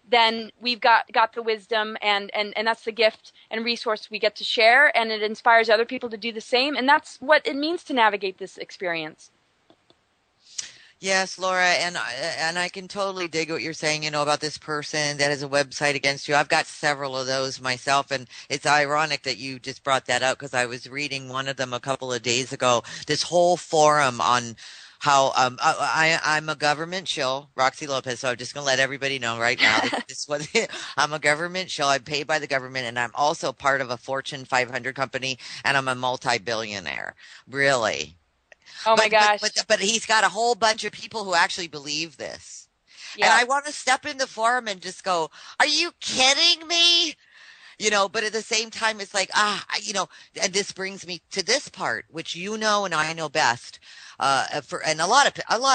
Speaker 3: then we've got the wisdom, and that's the gift and resource we get to share, and it inspires other people to do the same. And that's what it means to navigate this experience.
Speaker 2: Yes, Laura, and I can totally dig what you're saying, about this person that has a website against you. I've got several of those myself, and it's ironic that you just brought that up, because I was reading one of them a couple of days ago, this whole forum on how I'm a government shill, Roxy Lopez, so I'm just going to let everybody know right now. I'm a government shill. I'm paid by the government, and I'm also part of a Fortune 500 company, and I'm a multi-billionaire. Really.
Speaker 3: Oh my gosh.
Speaker 2: But he's got a whole bunch of people who actually believe this. Yeah. And I want to step in the forum and just go, are you kidding me? But at the same time, it's like, and this brings me to this part, which and I know best. and a lot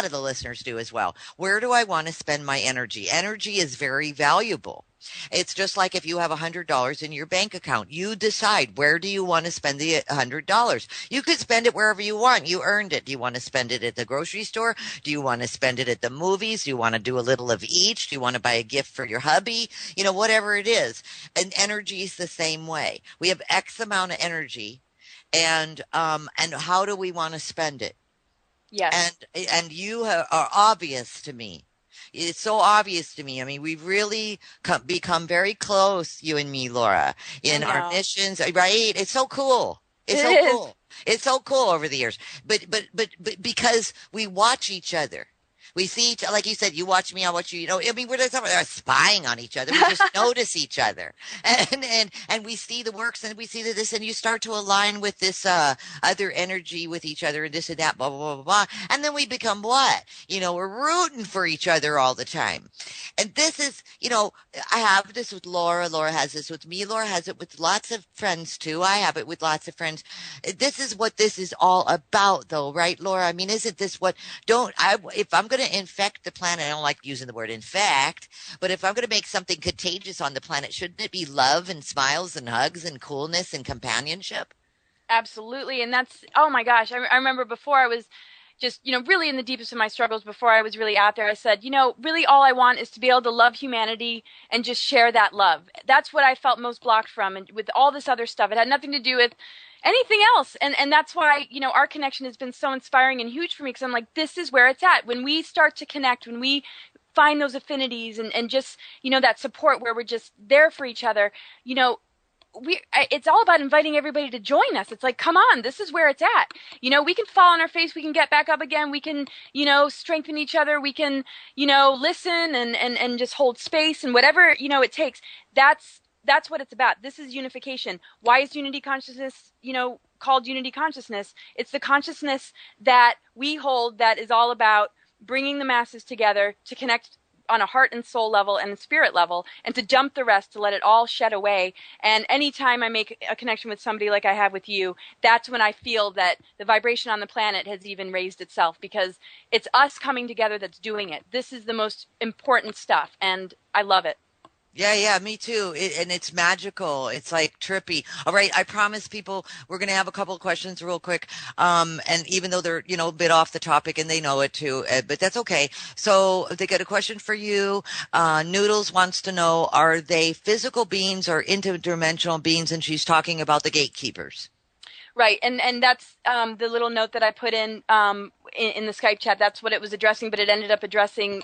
Speaker 2: of the listeners do as well. Where do I want to spend my energy? Energy is very valuable. It's just like if you have $100 in your bank account, you decide where do you want to spend the $100. You could spend it wherever you want. You earned it. Do you want to spend it at the grocery store? Do you want to spend it at the movies? Do you want to do a little of each? Do you want to buy a gift for your hubby? Whatever it is. And energy is the same way. We have X amount of energy, and how do we want to spend it?
Speaker 3: Yes.
Speaker 2: And you are obvious to me. It's so obvious to me. I mean, we've really become very close, you and me, Laura, in our missions, right? It's so cool. Cool. It's so cool over the years. But because we watch each other. We see, like you said, you watch me, I watch you. I mean, we're not spying on each other. We just notice each other, and we see the works, and we see this, and you start to align with this other energy with each other, and this and that, blah blah blah blah, and then we become what? We're rooting for each other all the time, and this is, I have this with Laura. Laura has this with me. Laura has it with lots of friends too. I have it with lots of friends. This is what this is all about, though, right, Laura? I mean, isn't this what? If I'm going to infect the planet, I don't like using the word infect, but if I'm going to make something contagious on the planet, shouldn't it be love and smiles and hugs and coolness and companionship?
Speaker 3: Absolutely. And that's, oh my gosh, I remember before I was just, really in the deepest of my struggles, before I was really out there, I said, really all I want is to be able to love humanity and just share that love. That's what I felt most blocked from. And with all this other stuff, it had nothing to do with anything else. And that's why, our connection has been so inspiring and huge for me, because I'm like, this is where it's at. When we start to connect, when we find those affinities and just, that support where we're just there for each other, it's all about inviting everybody to join us. It's like, come on, this is where it's at. We can fall on our face. We can get back up again. We can, strengthen each other. We can, listen and just hold space and whatever, it takes. That's what it's about. This is unification. Why is unity consciousness, called unity consciousness? It's the consciousness that we hold that is all about bringing the masses together to connect on a heart and soul level and a spirit level, and to dump the rest, to let it all shed away. And anytime I make a connection with somebody like I have with you, that's when I feel that the vibration on the planet has even raised itself, because it's us coming together that's doing it. This is the most important stuff, and I love it.
Speaker 2: Yeah, me too. And it's magical. It's like trippy. All right, I promise people we're going to have a couple of questions real quick. And even though they're, a bit off the topic and they know it too, but that's okay. So they got a question for you. Noodles wants to know, are they physical beings or interdimensional beings? And she's talking about the gatekeepers.
Speaker 3: Right, and that's the little note that I put in the Skype chat. That's what it was addressing, but it ended up addressing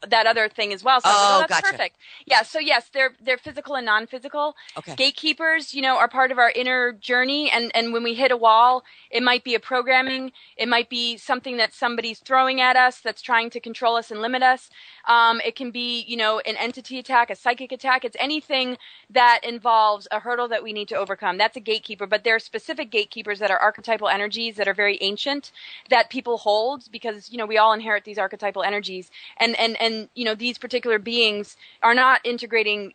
Speaker 3: that other thing as well. So that's
Speaker 2: gotcha.
Speaker 3: Perfect. Yeah, so yes, they're physical and non-physical.
Speaker 2: Okay.
Speaker 3: Gatekeepers, are part of our inner journey, and when we hit a wall, it might be a programming, it might be something that somebody's throwing at us that's trying to control us and limit us. It can be, an entity attack, a psychic attack. It's anything that involves a hurdle that we need to overcome. That's a gatekeeper, but there are specific gatekeepers that are archetypal energies that are very ancient that people hold, because, we all inherit these archetypal energies. And these particular beings are not integrating,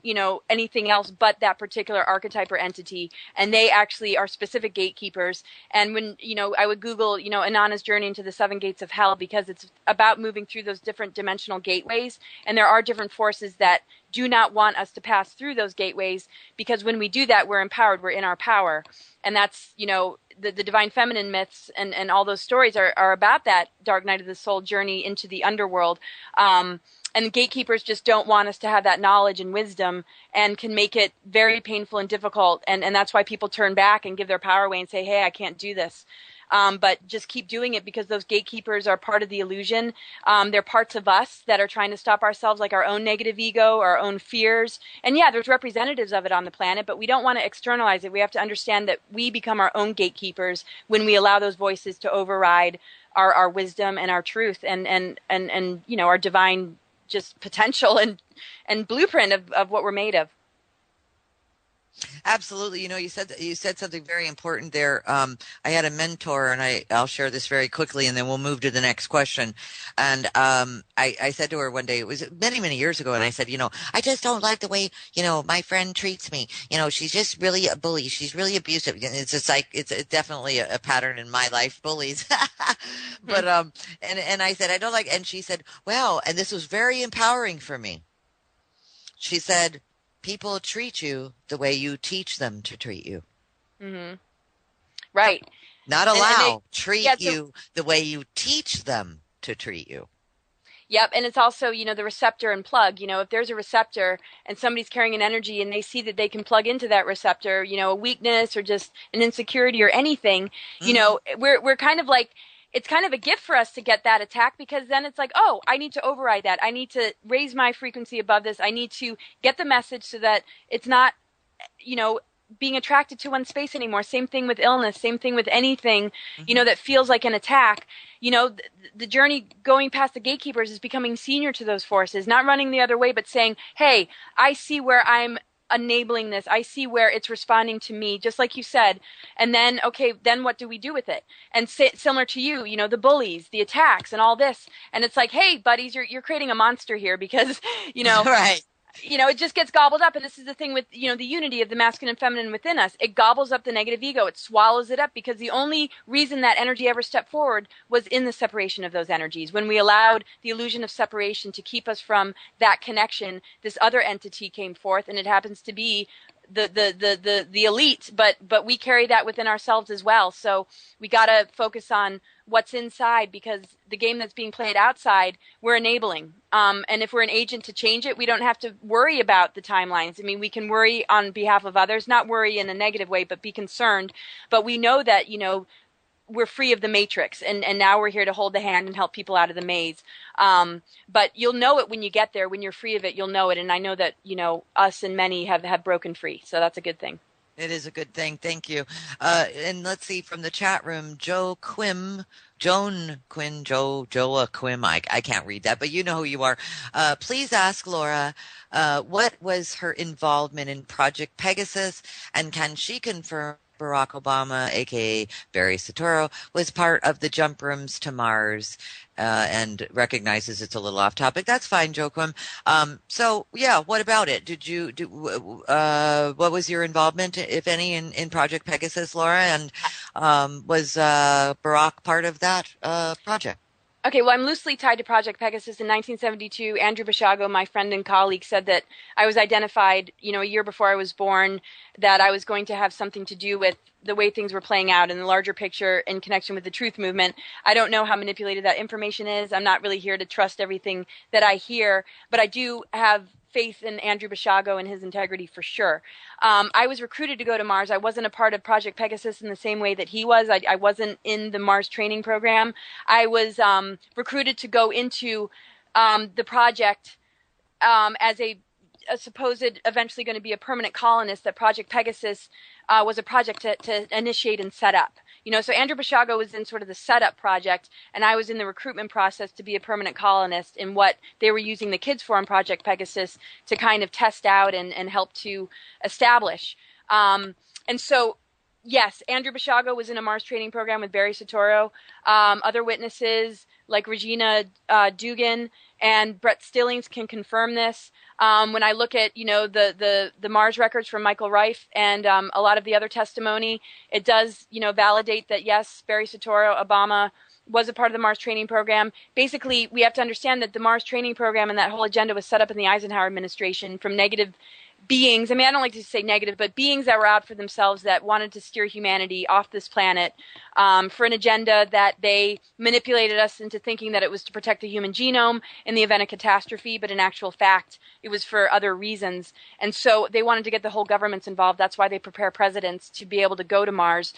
Speaker 3: anything else but that particular archetype or entity. And they actually are specific gatekeepers. And when, I would Google, Inanna's journey into the 7 gates of hell, because it's about moving through those different dimensional gateways. And there are different forces that do not want us to pass through those gateways, because when we do that, we're empowered, we're in our power. And that's, the divine feminine myths and all those stories are about that dark night of the soul journey into the underworld. And gatekeepers just don't want us to have that knowledge and wisdom, and can make it very painful and difficult. And that's why people turn back and give their power away and say, hey, I can't do this. But just keep doing it, because those gatekeepers are part of the illusion. They're parts of us that are trying to stop ourselves, like our own negative ego, our own fears. And yeah, there's representatives of it on the planet, but we don't want to externalize it. We have to understand that we become our own gatekeepers when we allow those voices to override our wisdom and our truth and our divine just potential and blueprint of what we're made of.
Speaker 2: Absolutely. You said something very important there. I had a mentor, and I'll share this very quickly, and then we'll move to the next question. And I said to her one day, it was many, many years ago, and I said, I just don't like the way, my friend treats me. She's just really a bully. She's really abusive. It's just like, it's definitely a pattern in my life, bullies. But, and I said, I don't like, and she said, well, and this was very empowering for me. She said, people treat you the way you teach them to treat you.
Speaker 3: Mm-hmm. Right.
Speaker 2: Not allow, treat you the way you teach them to treat you.
Speaker 3: Yep. And it's also, the receptor and plug. If there's a receptor and somebody's carrying an energy and they see that they can plug into that receptor, a weakness or just an insecurity or anything, we're kind of like, it's kind of a gift for us to get that attack, because then it's like, oh, I need to override that. I need to raise my frequency above this. I need to get the message so that it's not, being attracted to one space anymore. Same thing with illness. Same thing with anything, that feels like an attack. The journey going past the gatekeepers is becoming senior to those forces, not running the other way, but saying, hey, I see where I'm enabling this. I see where it's responding to me, just like you said. And then, okay, then what do we do with it? And similar to you, the bullies, the attacks and all this. And it's like, hey, buddies, you're creating a monster here because,
Speaker 2: right.
Speaker 3: It just gets gobbled up. And this is the thing with, the unity of the masculine and feminine within us. It gobbles up the negative ego. It swallows it up, because the only reason that energy ever stepped forward was in the separation of those energies. When we allowed the illusion of separation to keep us from that connection, this other entity came forth, and it happens to be the elite, but we carry that within ourselves as well. So we got to focus on what's inside, because the game that's being played outside, we're enabling. And if we're an agent to change it, we don't have to worry about the timelines. I mean, we can worry on behalf of others, not worry in a negative way, but be concerned. But we know that, we're free of the matrix, and now we're here to hold the hand and help people out of the maze. But you'll know it when you get there. When you're free of it, you'll know it. And I know that, us and many have broken free. So that's a good thing.
Speaker 2: It is a good thing. Thank you. And let's see, from the chat room, Joan Quinn, Joa Quim. I can't read that, but you know who you are. Please ask Laura, what was her involvement in Project Pegasus, and can she confirm Barack Obama, aka Barry Soetoro, was part of the jump rooms to Mars, and recognizes it's a little off topic. That's fine, Joaquim. So yeah, what about it? Did you do? What was your involvement, if any, in Project Pegasus, Laura? And was Barack part of that project?
Speaker 3: Okay, well, I'm loosely tied to Project Pegasus. In 1972, Andrew Bashago, my friend and colleague, said that I was identified, a year before I was born, that I was going to have something to do with the way things were playing out in the larger picture in connection with the truth movement. I don't know how manipulated that information is. I'm not really here to trust everything that I hear, but I do have faith in Andrew Bashago and his integrity for sure. I was recruited to go to Mars. I wasn't a part of Project Pegasus in the same way that he was. I wasn't in the Mars training program. I was recruited to go into the project as a supposed eventually going to be a permanent colonist. That Project Pegasus was a project to initiate and set up. So Andrew Bashago was in sort of the setup project, and I was in the recruitment process to be a permanent colonist in what they were using the kids for on Project Pegasus to kind of test out and help to establish. And so, yes, Andrew Bashago was in a Mars training program with Barry Soetoro. Other witnesses like Regina Dugan and Brett Stillings can confirm this. When I look at, the Mars records from Michael Reif and a lot of the other testimony, it does, validate that, yes, Barry Soetoro, Obama, was a part of the Mars training program. Basically, we have to understand that the Mars training program and that whole agenda was set up in the Eisenhower administration from negative beings. I mean, I don't like to say negative, but beings that were out for themselves, that wanted to steer humanity off this planet for an agenda that they manipulated us into thinking that it was to protect the human genome in the event of catastrophe, but in actual fact, it was for other reasons. And so they wanted to get the whole governments involved. That's why they prepare presidents to be able to go to Mars,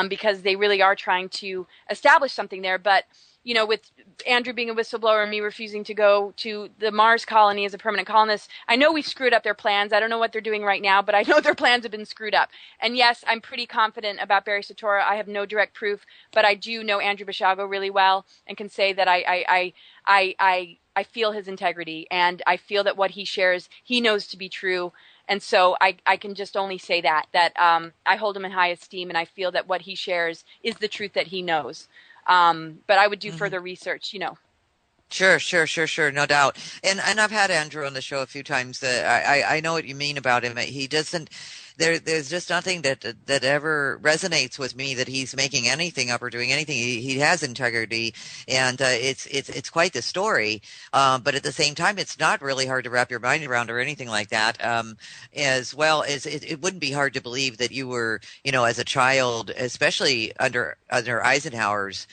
Speaker 3: because they really are trying to establish something there. But with Andrew being a whistleblower and me refusing to go to the Mars colony as a permanent colonist, I know we've screwed up their plans. I don't know what they're doing right now, but I know their plans have been screwed up. And yes, I'm pretty confident about Barry Soetoro. I have no direct proof, but I do know Andrew Bashago really well and can say that I feel his integrity, and I feel that what he shares, he knows to be true. And so I can just only say that I hold him in high esteem, and I feel that what he shares is the truth that he knows. But I would do further research,
Speaker 2: Sure. No doubt. And I've had Andrew on the show a few times. I know what you mean about him. He doesn't. There's just nothing that ever resonates with me that he's making anything up or doing anything. He has integrity, and it's quite the story. But at the same time, it's not really hard to wrap your mind around or anything like that. As well as it wouldn't be hard to believe that you were, as a child, especially under Eisenhower's,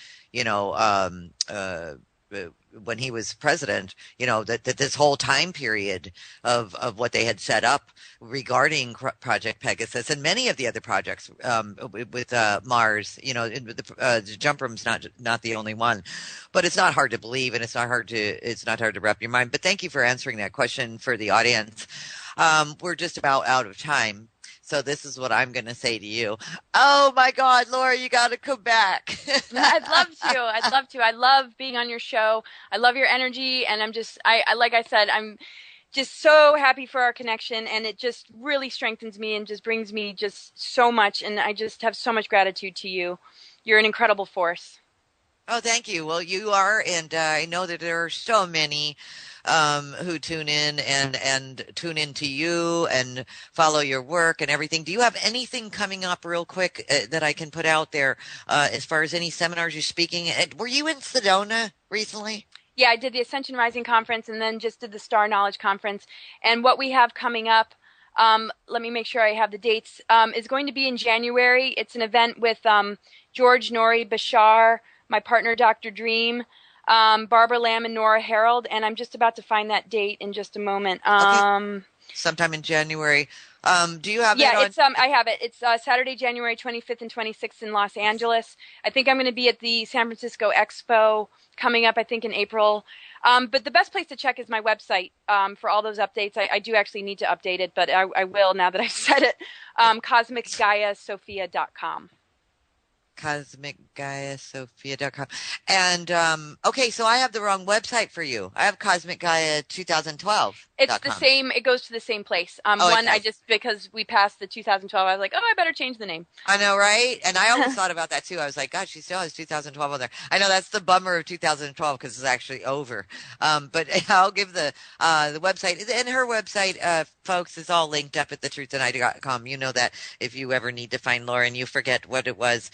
Speaker 2: when he was president, that this whole time period of what they had set up regarding Project Pegasus and many of the other projects with Mars, the jump room's not the only one, but it's not hard to believe, and it's not hard to wrap your mind. But thank you for answering that question for the audience. We're just about out of time. So this is what I'm going to say to you. Oh my God, Laura, you got to come back.
Speaker 3: I'd love to. I love being on your show. I love your energy. And like I said, I'm just so happy for our connection, and it just really strengthens me and just brings me just so much. And I just have so much gratitude to you. You're an incredible force.
Speaker 2: Oh, thank you. Well, you are. And I know that there are so many who tune in and tune into you and follow your work and everything. Do you have anything coming up real quick that I can put out there as far as any seminars you're speaking? Were you in Sedona recently?
Speaker 3: Yeah, I did the Ascension Rising Conference and then just did the Star Knowledge Conference. And what we have coming up, let me make sure I have the dates, is going to be in January. It's an event with George Nori Bashar, my partner, Dr. Dream, Barbara Lamb, and Nora Harold, and I'm just about to find that date in just a moment.
Speaker 2: Okay. Sometime in January. Do you have it on?
Speaker 3: It's I have it. It's Saturday, January 25th and 26th in Los Angeles. I think I'm going to be at the San Francisco Expo coming up, I think, in April. But the best place to check is my website for all those updates. I do actually need to update it, but I will now that I've said it. CosmicGaiaSophia.com. CosmicGaiaSophia.com.
Speaker 2: And okay, so I have the wrong website for you. I have Cosmic Gaia 2012.
Speaker 3: It's the same. It goes to the same place. Because we passed the 2012, I was like, I better change the name.
Speaker 2: I know, right? And I always thought about that too. I was like, gosh, she still has 2012 on there. I know that's the bummer of 2012 because it's actually over. But I'll give the website, and her website, folks, is all linked up at thetruthand.com. You know that if you ever need to find Laura and you forget what it was,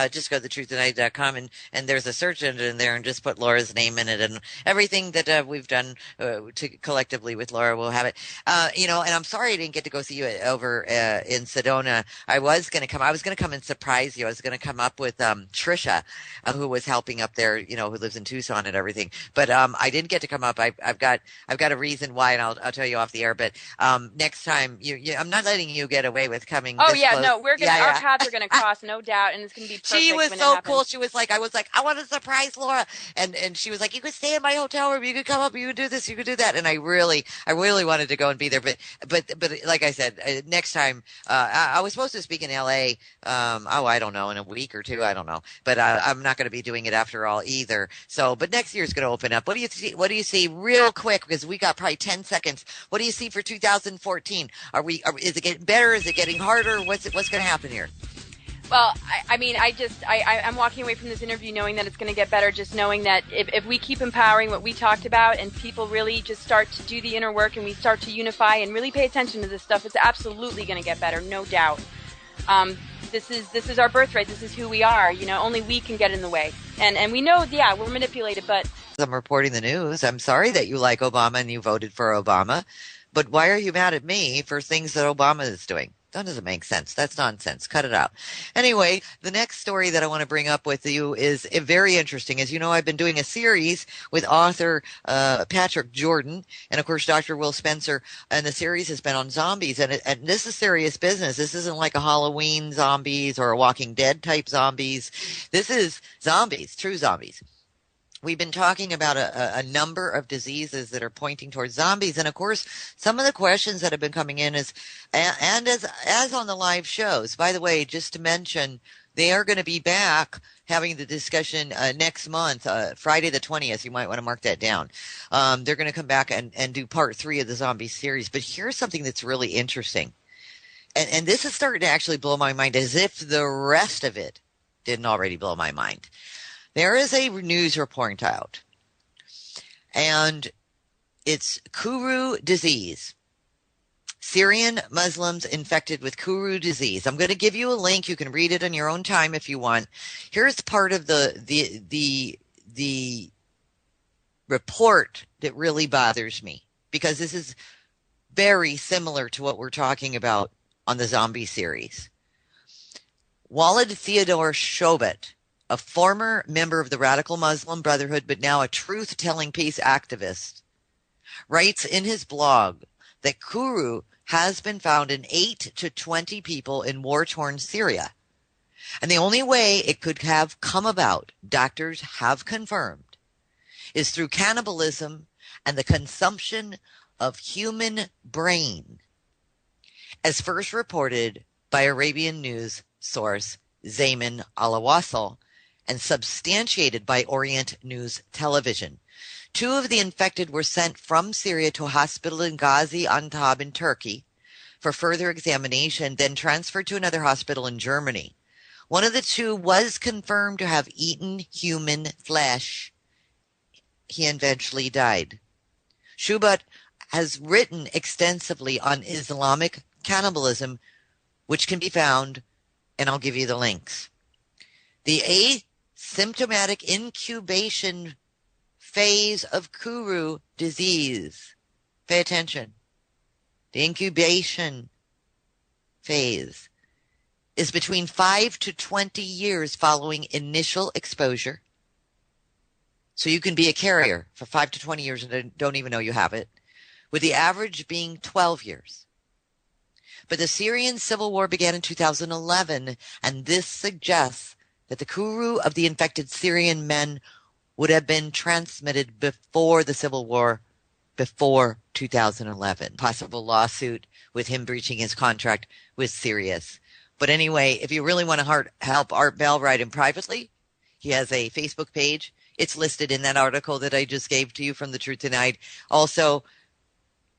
Speaker 2: just go to thetruthand.com and there's a search engine there and just put Laura's name in it, and everything that we've done collectively with Laura will have it. And I'm sorry I didn't get to go see you over in Sedona. I was going to come and surprise you. I was going to come up with Trisha, who was helping up there, who lives in Tucson and everything. But I didn't get to come up. I've got a reason why, and I'll tell you off the air. But next time, I'm not letting you get away with coming.
Speaker 3: Oh yeah, close. No, we're gonna our paths are gonna cross, no doubt, and it's gonna be perfect.
Speaker 2: She was so cool. She was like, I was like, I want to surprise Laura, and she was like, you could stay in my hotel room, you could come up, you could do this, you could do that, and I really wanted to go and be there, but like I said, next time, I was supposed to speak in LA, I don't know, in a week or two, I don't know, but I'm not going to be doing it after all either. So, but next year's going to open up. What do you see real quick, because we got probably 10 seconds. What do you see for 2014? Is it getting better? Is it getting harder? What's going to happen here?
Speaker 3: Well, I'm walking away from this interview knowing that it's going to get better, just knowing that if we keep empowering what we talked about and people really just start to do the inner work and we start to unify and really pay attention to this stuff, it's absolutely going to get better, no doubt. This is our birthright. This is who we are. Only we can get in the way. And we know, we're manipulated, but...
Speaker 2: I'm reporting the news. I'm sorry that you like Obama and you voted for Obama, but why are you mad at me for things that Obama is doing? That doesn't make sense. That's nonsense. Cut it out. Anyway, the next story that I want to bring up with you is very interesting. As you know, I've been doing a series with author Patrick Jordan and, of course, Dr. Will Spencer, and the series has been on zombies. And this is serious business. This isn't like a Halloween zombies or a Walking Dead type zombies. This is zombies, true zombies. We've been talking about a number of diseases that are pointing towards zombies. And, of course, some of the questions that have been coming in as on the live shows. By the way, just to mention They are going to be back having the discussion next month, Friday the 20th. You might want to mark that down. They're going to come back and do part 3 of the zombie series. But here's something that's really interesting. And this is starting to actually blow my mind, as if the rest of it didn't already blow my mind. There is a news report out, and it's Kuru disease. Syrian Muslims infected with Kuru disease. I'm going to give you a link. You can read it on your own time if you want. Here's part of the report that really bothers me, because this is very similar to what we're talking about on the zombie series. Walid Theodore Shobat, a former member of the Radical Muslim Brotherhood, but now a truth-telling peace activist, writes in his blog that Kuru has been found in 8 to 20 people in war-torn Syria. And the only way it could have come about, doctors have confirmed, is through cannibalism and the consumption of human brain, as first reported by Arabian news source Zayman al-Awasal and substantiated by Orient News Television. 2 of the infected were sent from Syria to a hospital in Gaziantep in Turkey for further examination, then transferred to another hospital in Germany. One of the 2 was confirmed to have eaten human flesh. He eventually died. Shubat has written extensively on Islamic cannibalism, which can be found, and I'll give you the links. The asymptomatic incubation phase of Kuru disease. Pay attention. The incubation phase is between 5 to 20 years following initial exposure. So you can be a carrier for 5 to 20 years and don't even know you have it, with the average being 12 years. But the Syrian civil war began in 2011, and this suggests that the Kuru of the infected Syrian men would have been transmitted before the civil war, before 2011. Possible lawsuit with him breaching his contract was serious. But anyway, if you really want to help Art Bell, write him privately. He has a Facebook page. It's listed in that article that I just gave to you from The Truth Tonight. Also,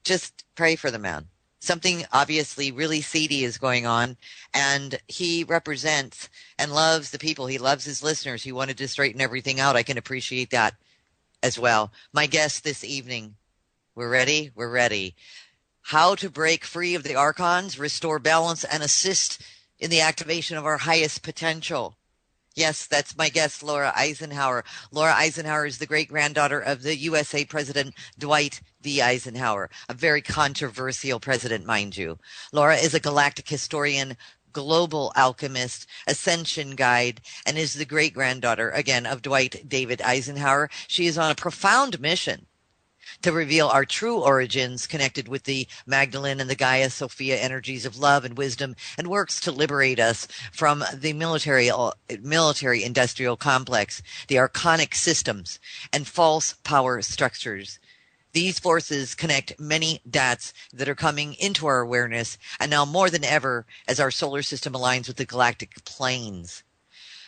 Speaker 2: just pray for the man. Something obviously really seedy is going on, and he represents and loves the people. He loves his listeners. He wanted to straighten everything out. I can appreciate that as well. My guest this evening, we're ready? We're ready. How to break free of the archons, restore balance, and assist in the activation of our highest potential. Yes, that's my guest, Laura Eisenhower. Laura Eisenhower is the great-granddaughter of the USA President Dwight D. Eisenhower, a very controversial president, mind you. Laura is a galactic historian, global alchemist, Ascension guide, and is the great-granddaughter, again, of Dwight David Eisenhower. She is on a profound mission to reveal our true origins connected with the Magdalene and the Gaia Sophia energies of love and wisdom, and works to liberate us from the military industrial complex, the archonic systems, and false power structures. These forces connect many dots that are coming into our awareness, and now more than ever as our solar system aligns with the galactic planes.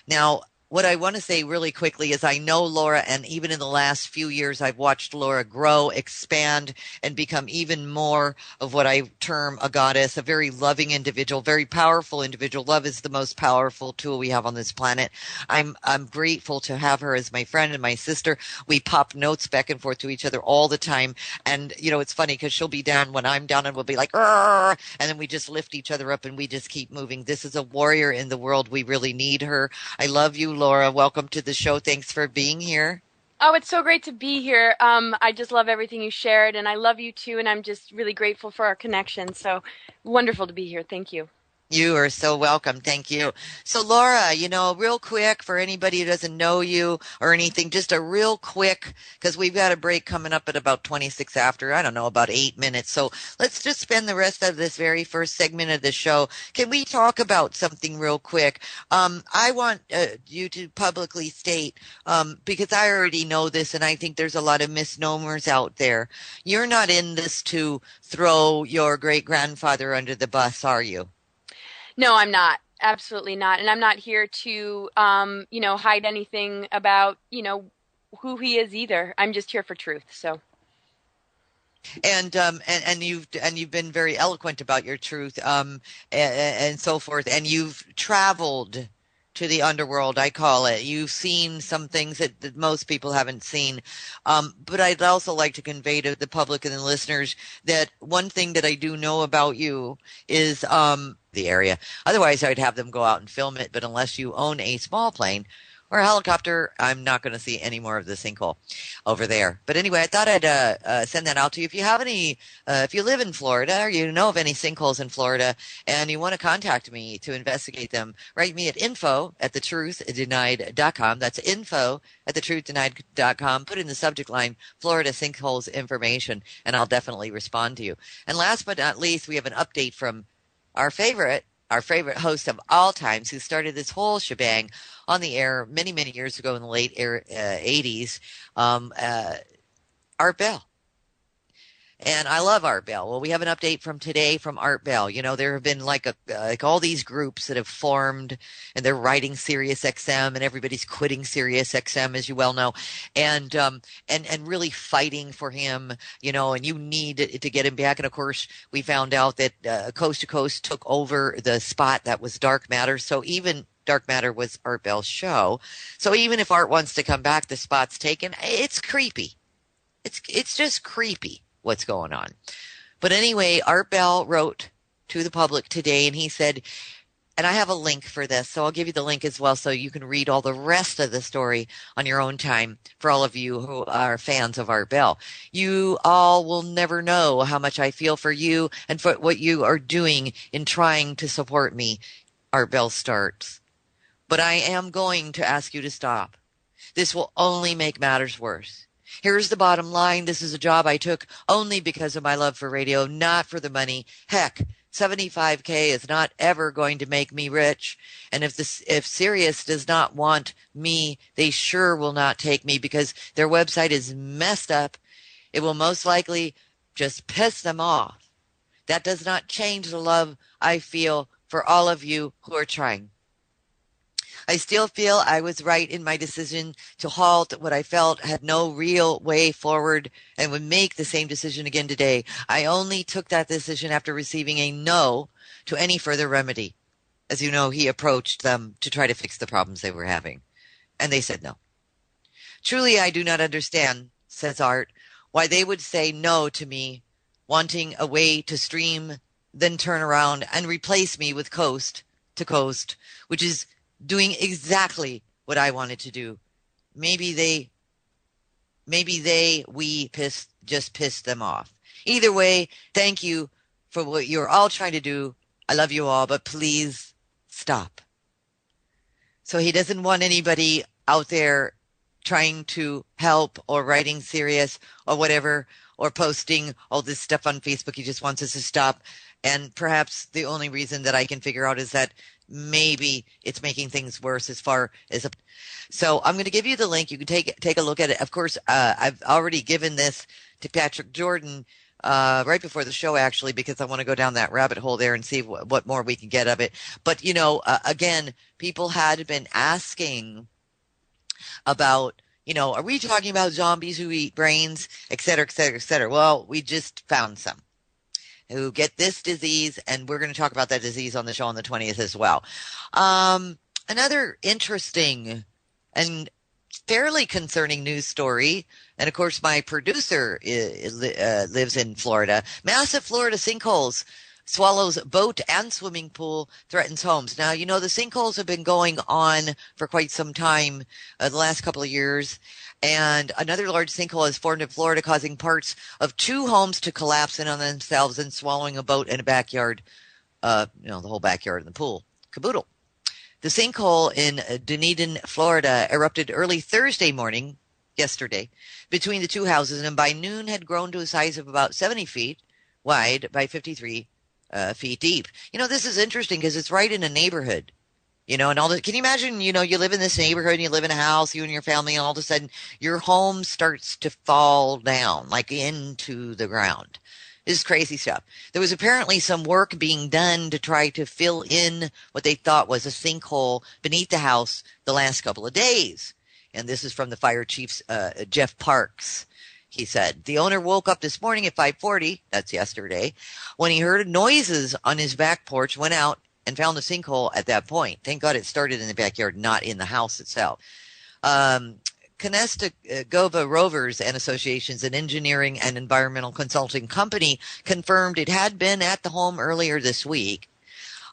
Speaker 2: Now, what I want to say really quickly is I know Laura, and even in the last few years, I've watched Laura grow, expand, and become even more of what I term a goddess, a very loving individual, very powerful individual. Love is the most powerful tool we have on this planet. I'm grateful to have her as my friend and my sister. We pop notes back and forth to each other all the time. And, you know, it's funny because she'll be down when I'm down and we'll be like, "Arr!" And then we just lift each other up and we just keep moving. This is a warrior in the world. We really need her. I love you, Laura. Welcome to the show. Thanks for being here.
Speaker 3: Oh, it's so great to be here. I just love everything you shared, and I love you too, and I'm just really grateful for our connection. So wonderful to be here. Thank you.
Speaker 2: You are so welcome. Thank you. So, Laura, you know, real quick for anybody who doesn't know you or anything, just a real quick, because we've got a break coming up at about 26 after, I don't know, about 8 minutes. So let's just spend the rest of this very first segment of the show. Can we talk about something real quick? I want you to publicly state, because I already know this and I think there's a lot of misnomers out there. You're not in this to throw your great-grandfather under the bus, are you?
Speaker 3: No, I'm not. Absolutely not. And I'm not here to, hide anything about, who he is either. I'm just here for truth. So.
Speaker 2: And you've been very eloquent about your truth, and so forth. And you've traveled to the underworld, I call it. You've seen some things that most people haven't seen. But I'd also like to convey to the public and the listeners that one thing that I do know about you is the area. Otherwise, I'd have them go out and film it. But unless you own a small plane or a helicopter, I'm not going to see any more of the sinkhole over there. But anyway, I thought I'd send that out to you. If you have any, if you live in Florida or you know of any sinkholes in Florida and you want to contact me to investigate them, write me at info@thetruthDenied.com. That's info@thetruthDenied.com. Put in the subject line, Florida sinkholes information, and I'll definitely respond to you. And last but not least, we have an update from our favorite host of all times, who started this whole shebang on the air many, many years ago in the late 80s, Art Bell. And I love Art Bell. Well, we have an update from today from Art Bell. You know, there have been like all these groups that have formed, and they're writing Sirius XM, and everybody's quitting Sirius XM, as you well know, and really fighting for him, and you need to get him back. And of course, we found out that Coast to Coast took over the spot that was Dark Matter. So even Dark Matter was Art Bell's show. So even if Art wants to come back, the spot's taken. It's creepy. It's just creepy what's going on. But anyway, Art Bell wrote to the public today, and he said, and I have a link for this, so I'll give you the link as well so you can read all the rest of the story on your own time for all of you who are fans of Art Bell. You all will never know how much I feel for you and for what you are doing in trying to support me. Art Bell starts. But I am going to ask you to stop. This will only make matters worse. Here's the bottom line. This is a job I took only because of my love for radio, not for the money. Heck, $75K is not ever going to make me rich. And if Sirius does not want me, they sure will not take me because their website is messed up. It will most likely just piss them off. That does not change the love I feel for all of you who are trying. I still feel I was right in my decision to halt what I felt had no real way forward and would make the same decision again today. I only took that decision after receiving a no to any further remedy. As you know, he approached them to try to fix the problems they were having, and they said no. Truly, I do not understand, says Art, why they would say no to me, wanting a way to stream, then turn around and replace me with Coast to Coast, which is doing exactly what I wanted to do. We just pissed them off. Either way, thank you for what you're all trying to do. I love you all, but please stop. So he doesn't want anybody out there trying to help or writing serious or whatever, or posting all this stuff on Facebook. He just wants us to stop. And perhaps the only reason that I can figure out is that maybe it's making things worse as far as so I'm going to give you the link. You can take a look at it. Of course, I've already given this to Patrick Jordan right before the show, actually, because I want to go down that rabbit hole there and see what more we can get of it. But, again, people had been asking about, are we talking about zombies who eat brains, et cetera, et cetera, et cetera? Well, we just found some who get this disease, and we're going to talk about that disease on the show on the 20th as well. Another interesting and fairly concerning news story, and of course my producer lives in Florida. Massive Florida sinkholes swallows boat and swimming pool, threatens homes. Now, the sinkholes have been going on for quite some time, the last couple of years. And another large sinkhole has formed in Florida, causing parts of 2 homes to collapse in on themselves and swallowing a boat and a backyard, the whole backyard and the pool. Caboodle. The sinkhole in Dunedin, Florida, erupted early Thursday morning, yesterday, between the 2 houses, and by noon had grown to a size of about 70 feet wide by 53 feet deep. This is interesting because it's right in a neighborhood. And all that. Can you imagine, you live in this neighborhood and you live in a house, you and your family, and all of a sudden your home starts to fall down, like into the ground. This is crazy stuff. There was apparently some work being done to try to fill in what they thought was a sinkhole beneath the house the last couple of days. And this is from the fire chief's Jeff Parks. He said, the owner woke up this morning at 5:40, that's yesterday, when he heard noises on his back porch, went out and found the sinkhole at that point. Thank God it started in the backyard, not in the house itself. Conestoga Rovers and Associations, an engineering and environmental consulting company, confirmed it had been at the home earlier this week.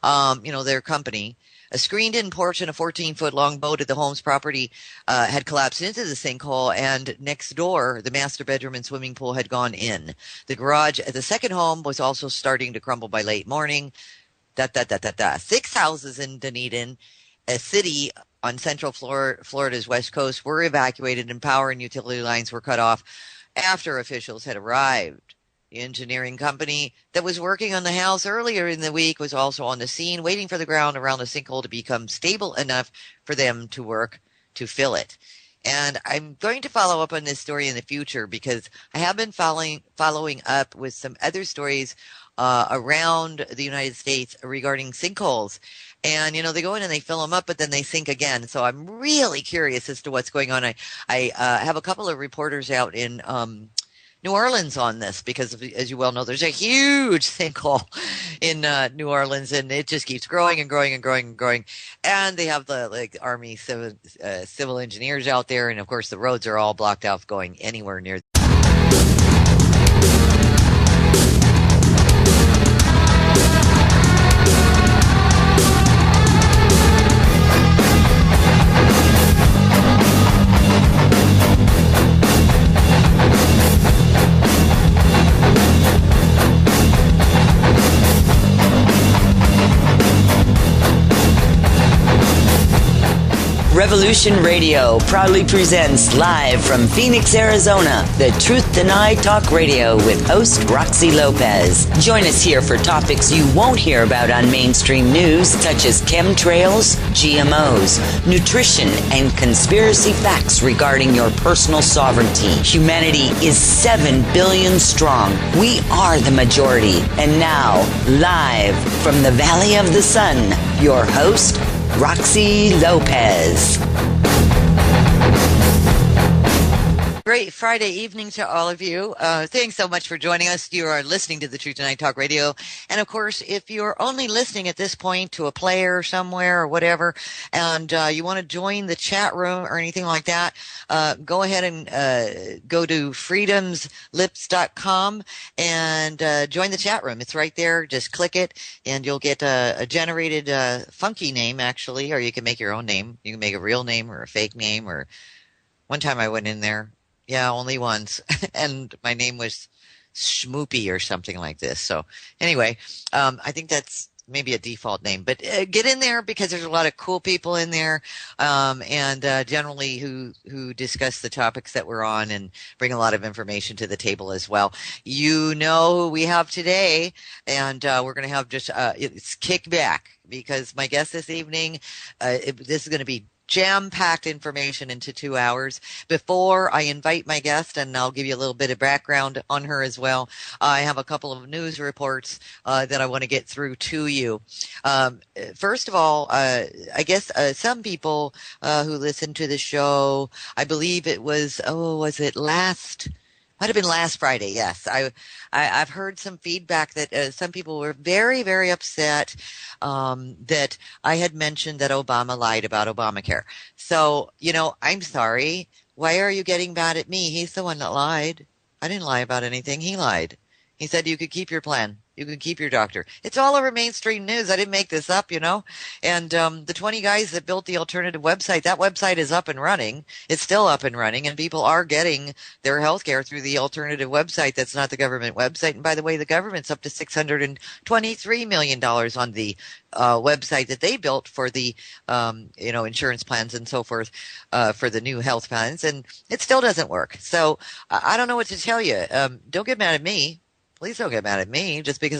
Speaker 2: Their company. A screened-in porch and a 14-foot-long boat at the home's property had collapsed into the sinkhole, and next door, the master bedroom and swimming pool had gone in. The garage at the second home was also starting to crumble by late morning. 6 houses in Dunedin, a city on central Florida's west coast, were evacuated, and power and utility lines were cut off after officials had arrived. The engineering company that was working on the house earlier in the week was also on the scene, waiting for the ground around the sinkhole to become stable enough for them to work to fill it. And I'm going to follow up on this story in the future because I have been following up with some other stories around the United States regarding sinkholes. And, they go in and they fill them up, but then they sink again. So I'm really curious as to what's going on. I have a couple of reporters out in New Orleans on this because, as you well know, there's a huge sinkhole in New Orleans, and it just keeps growing and growing and growing and growing. And they have the Army civil engineers out there, and of course the roads are all blocked off going anywhere near.
Speaker 1: Revolution Radio proudly presents live from Phoenix, Arizona, the Truth Denied Talk Radio with host Roxy Lopez. Join us here for topics you won't hear about on mainstream news, such as chemtrails, GMOs, nutrition, and conspiracy facts regarding your personal sovereignty. Humanity is 7 billion strong. We are the majority. And now, live from the Valley of the Sun, your host, Roxy Lopez.
Speaker 2: Great Friday evening to all of you. Thanks so much for joining us. You are listening to the Truth Tonight Talk Radio. And of course, if you're only listening at this point to a player somewhere or whatever, and you want to join the chat room or anything like that, go ahead and go to freedomslips.com and join the chat room. It's right there. Just click it and you'll get a generated funky name, actually, or you can make your own name. You can make a real name or a fake name. Or one time I went in there. Yeah, only once. And my name was Schmoopy or something like this. So anyway, I think that's maybe a default name. But get in there because there's a lot of cool people in there and generally who discuss the topics that we're on and bring a lot of information to the table as well. You know who we have today, and we're going to have just it's kick back because my guest this evening, this is going to be jam-packed information into 2 hours. Before I invite my guest, and I'll give you a little bit of background on her as well, I have a couple of news reports that I want to get through to you. First of all, I guess some people who listen to the show, I believe it was, might have been last Friday. Yes, I've heard some feedback that some people were very, very upset that I had mentioned that Obama lied about Obamacare. So, I'm sorry. Why are you getting mad at me? He's the one that lied. I didn't lie about anything. He lied. He said you could keep your plan. You can keep your doctor. It's all over mainstream news. I didn't make this up, And the 20 guys that built the alternative website, that website is up and running. It's still up and running, and people are getting their health care through the alternative website. That's not the government website. And by the way, the government's up to $623 million on the website that they built for the, insurance plans and so forth for the new health plans. And it still doesn't work. So I don't know what to tell you. Don't get mad at me. Please don't get mad at me just because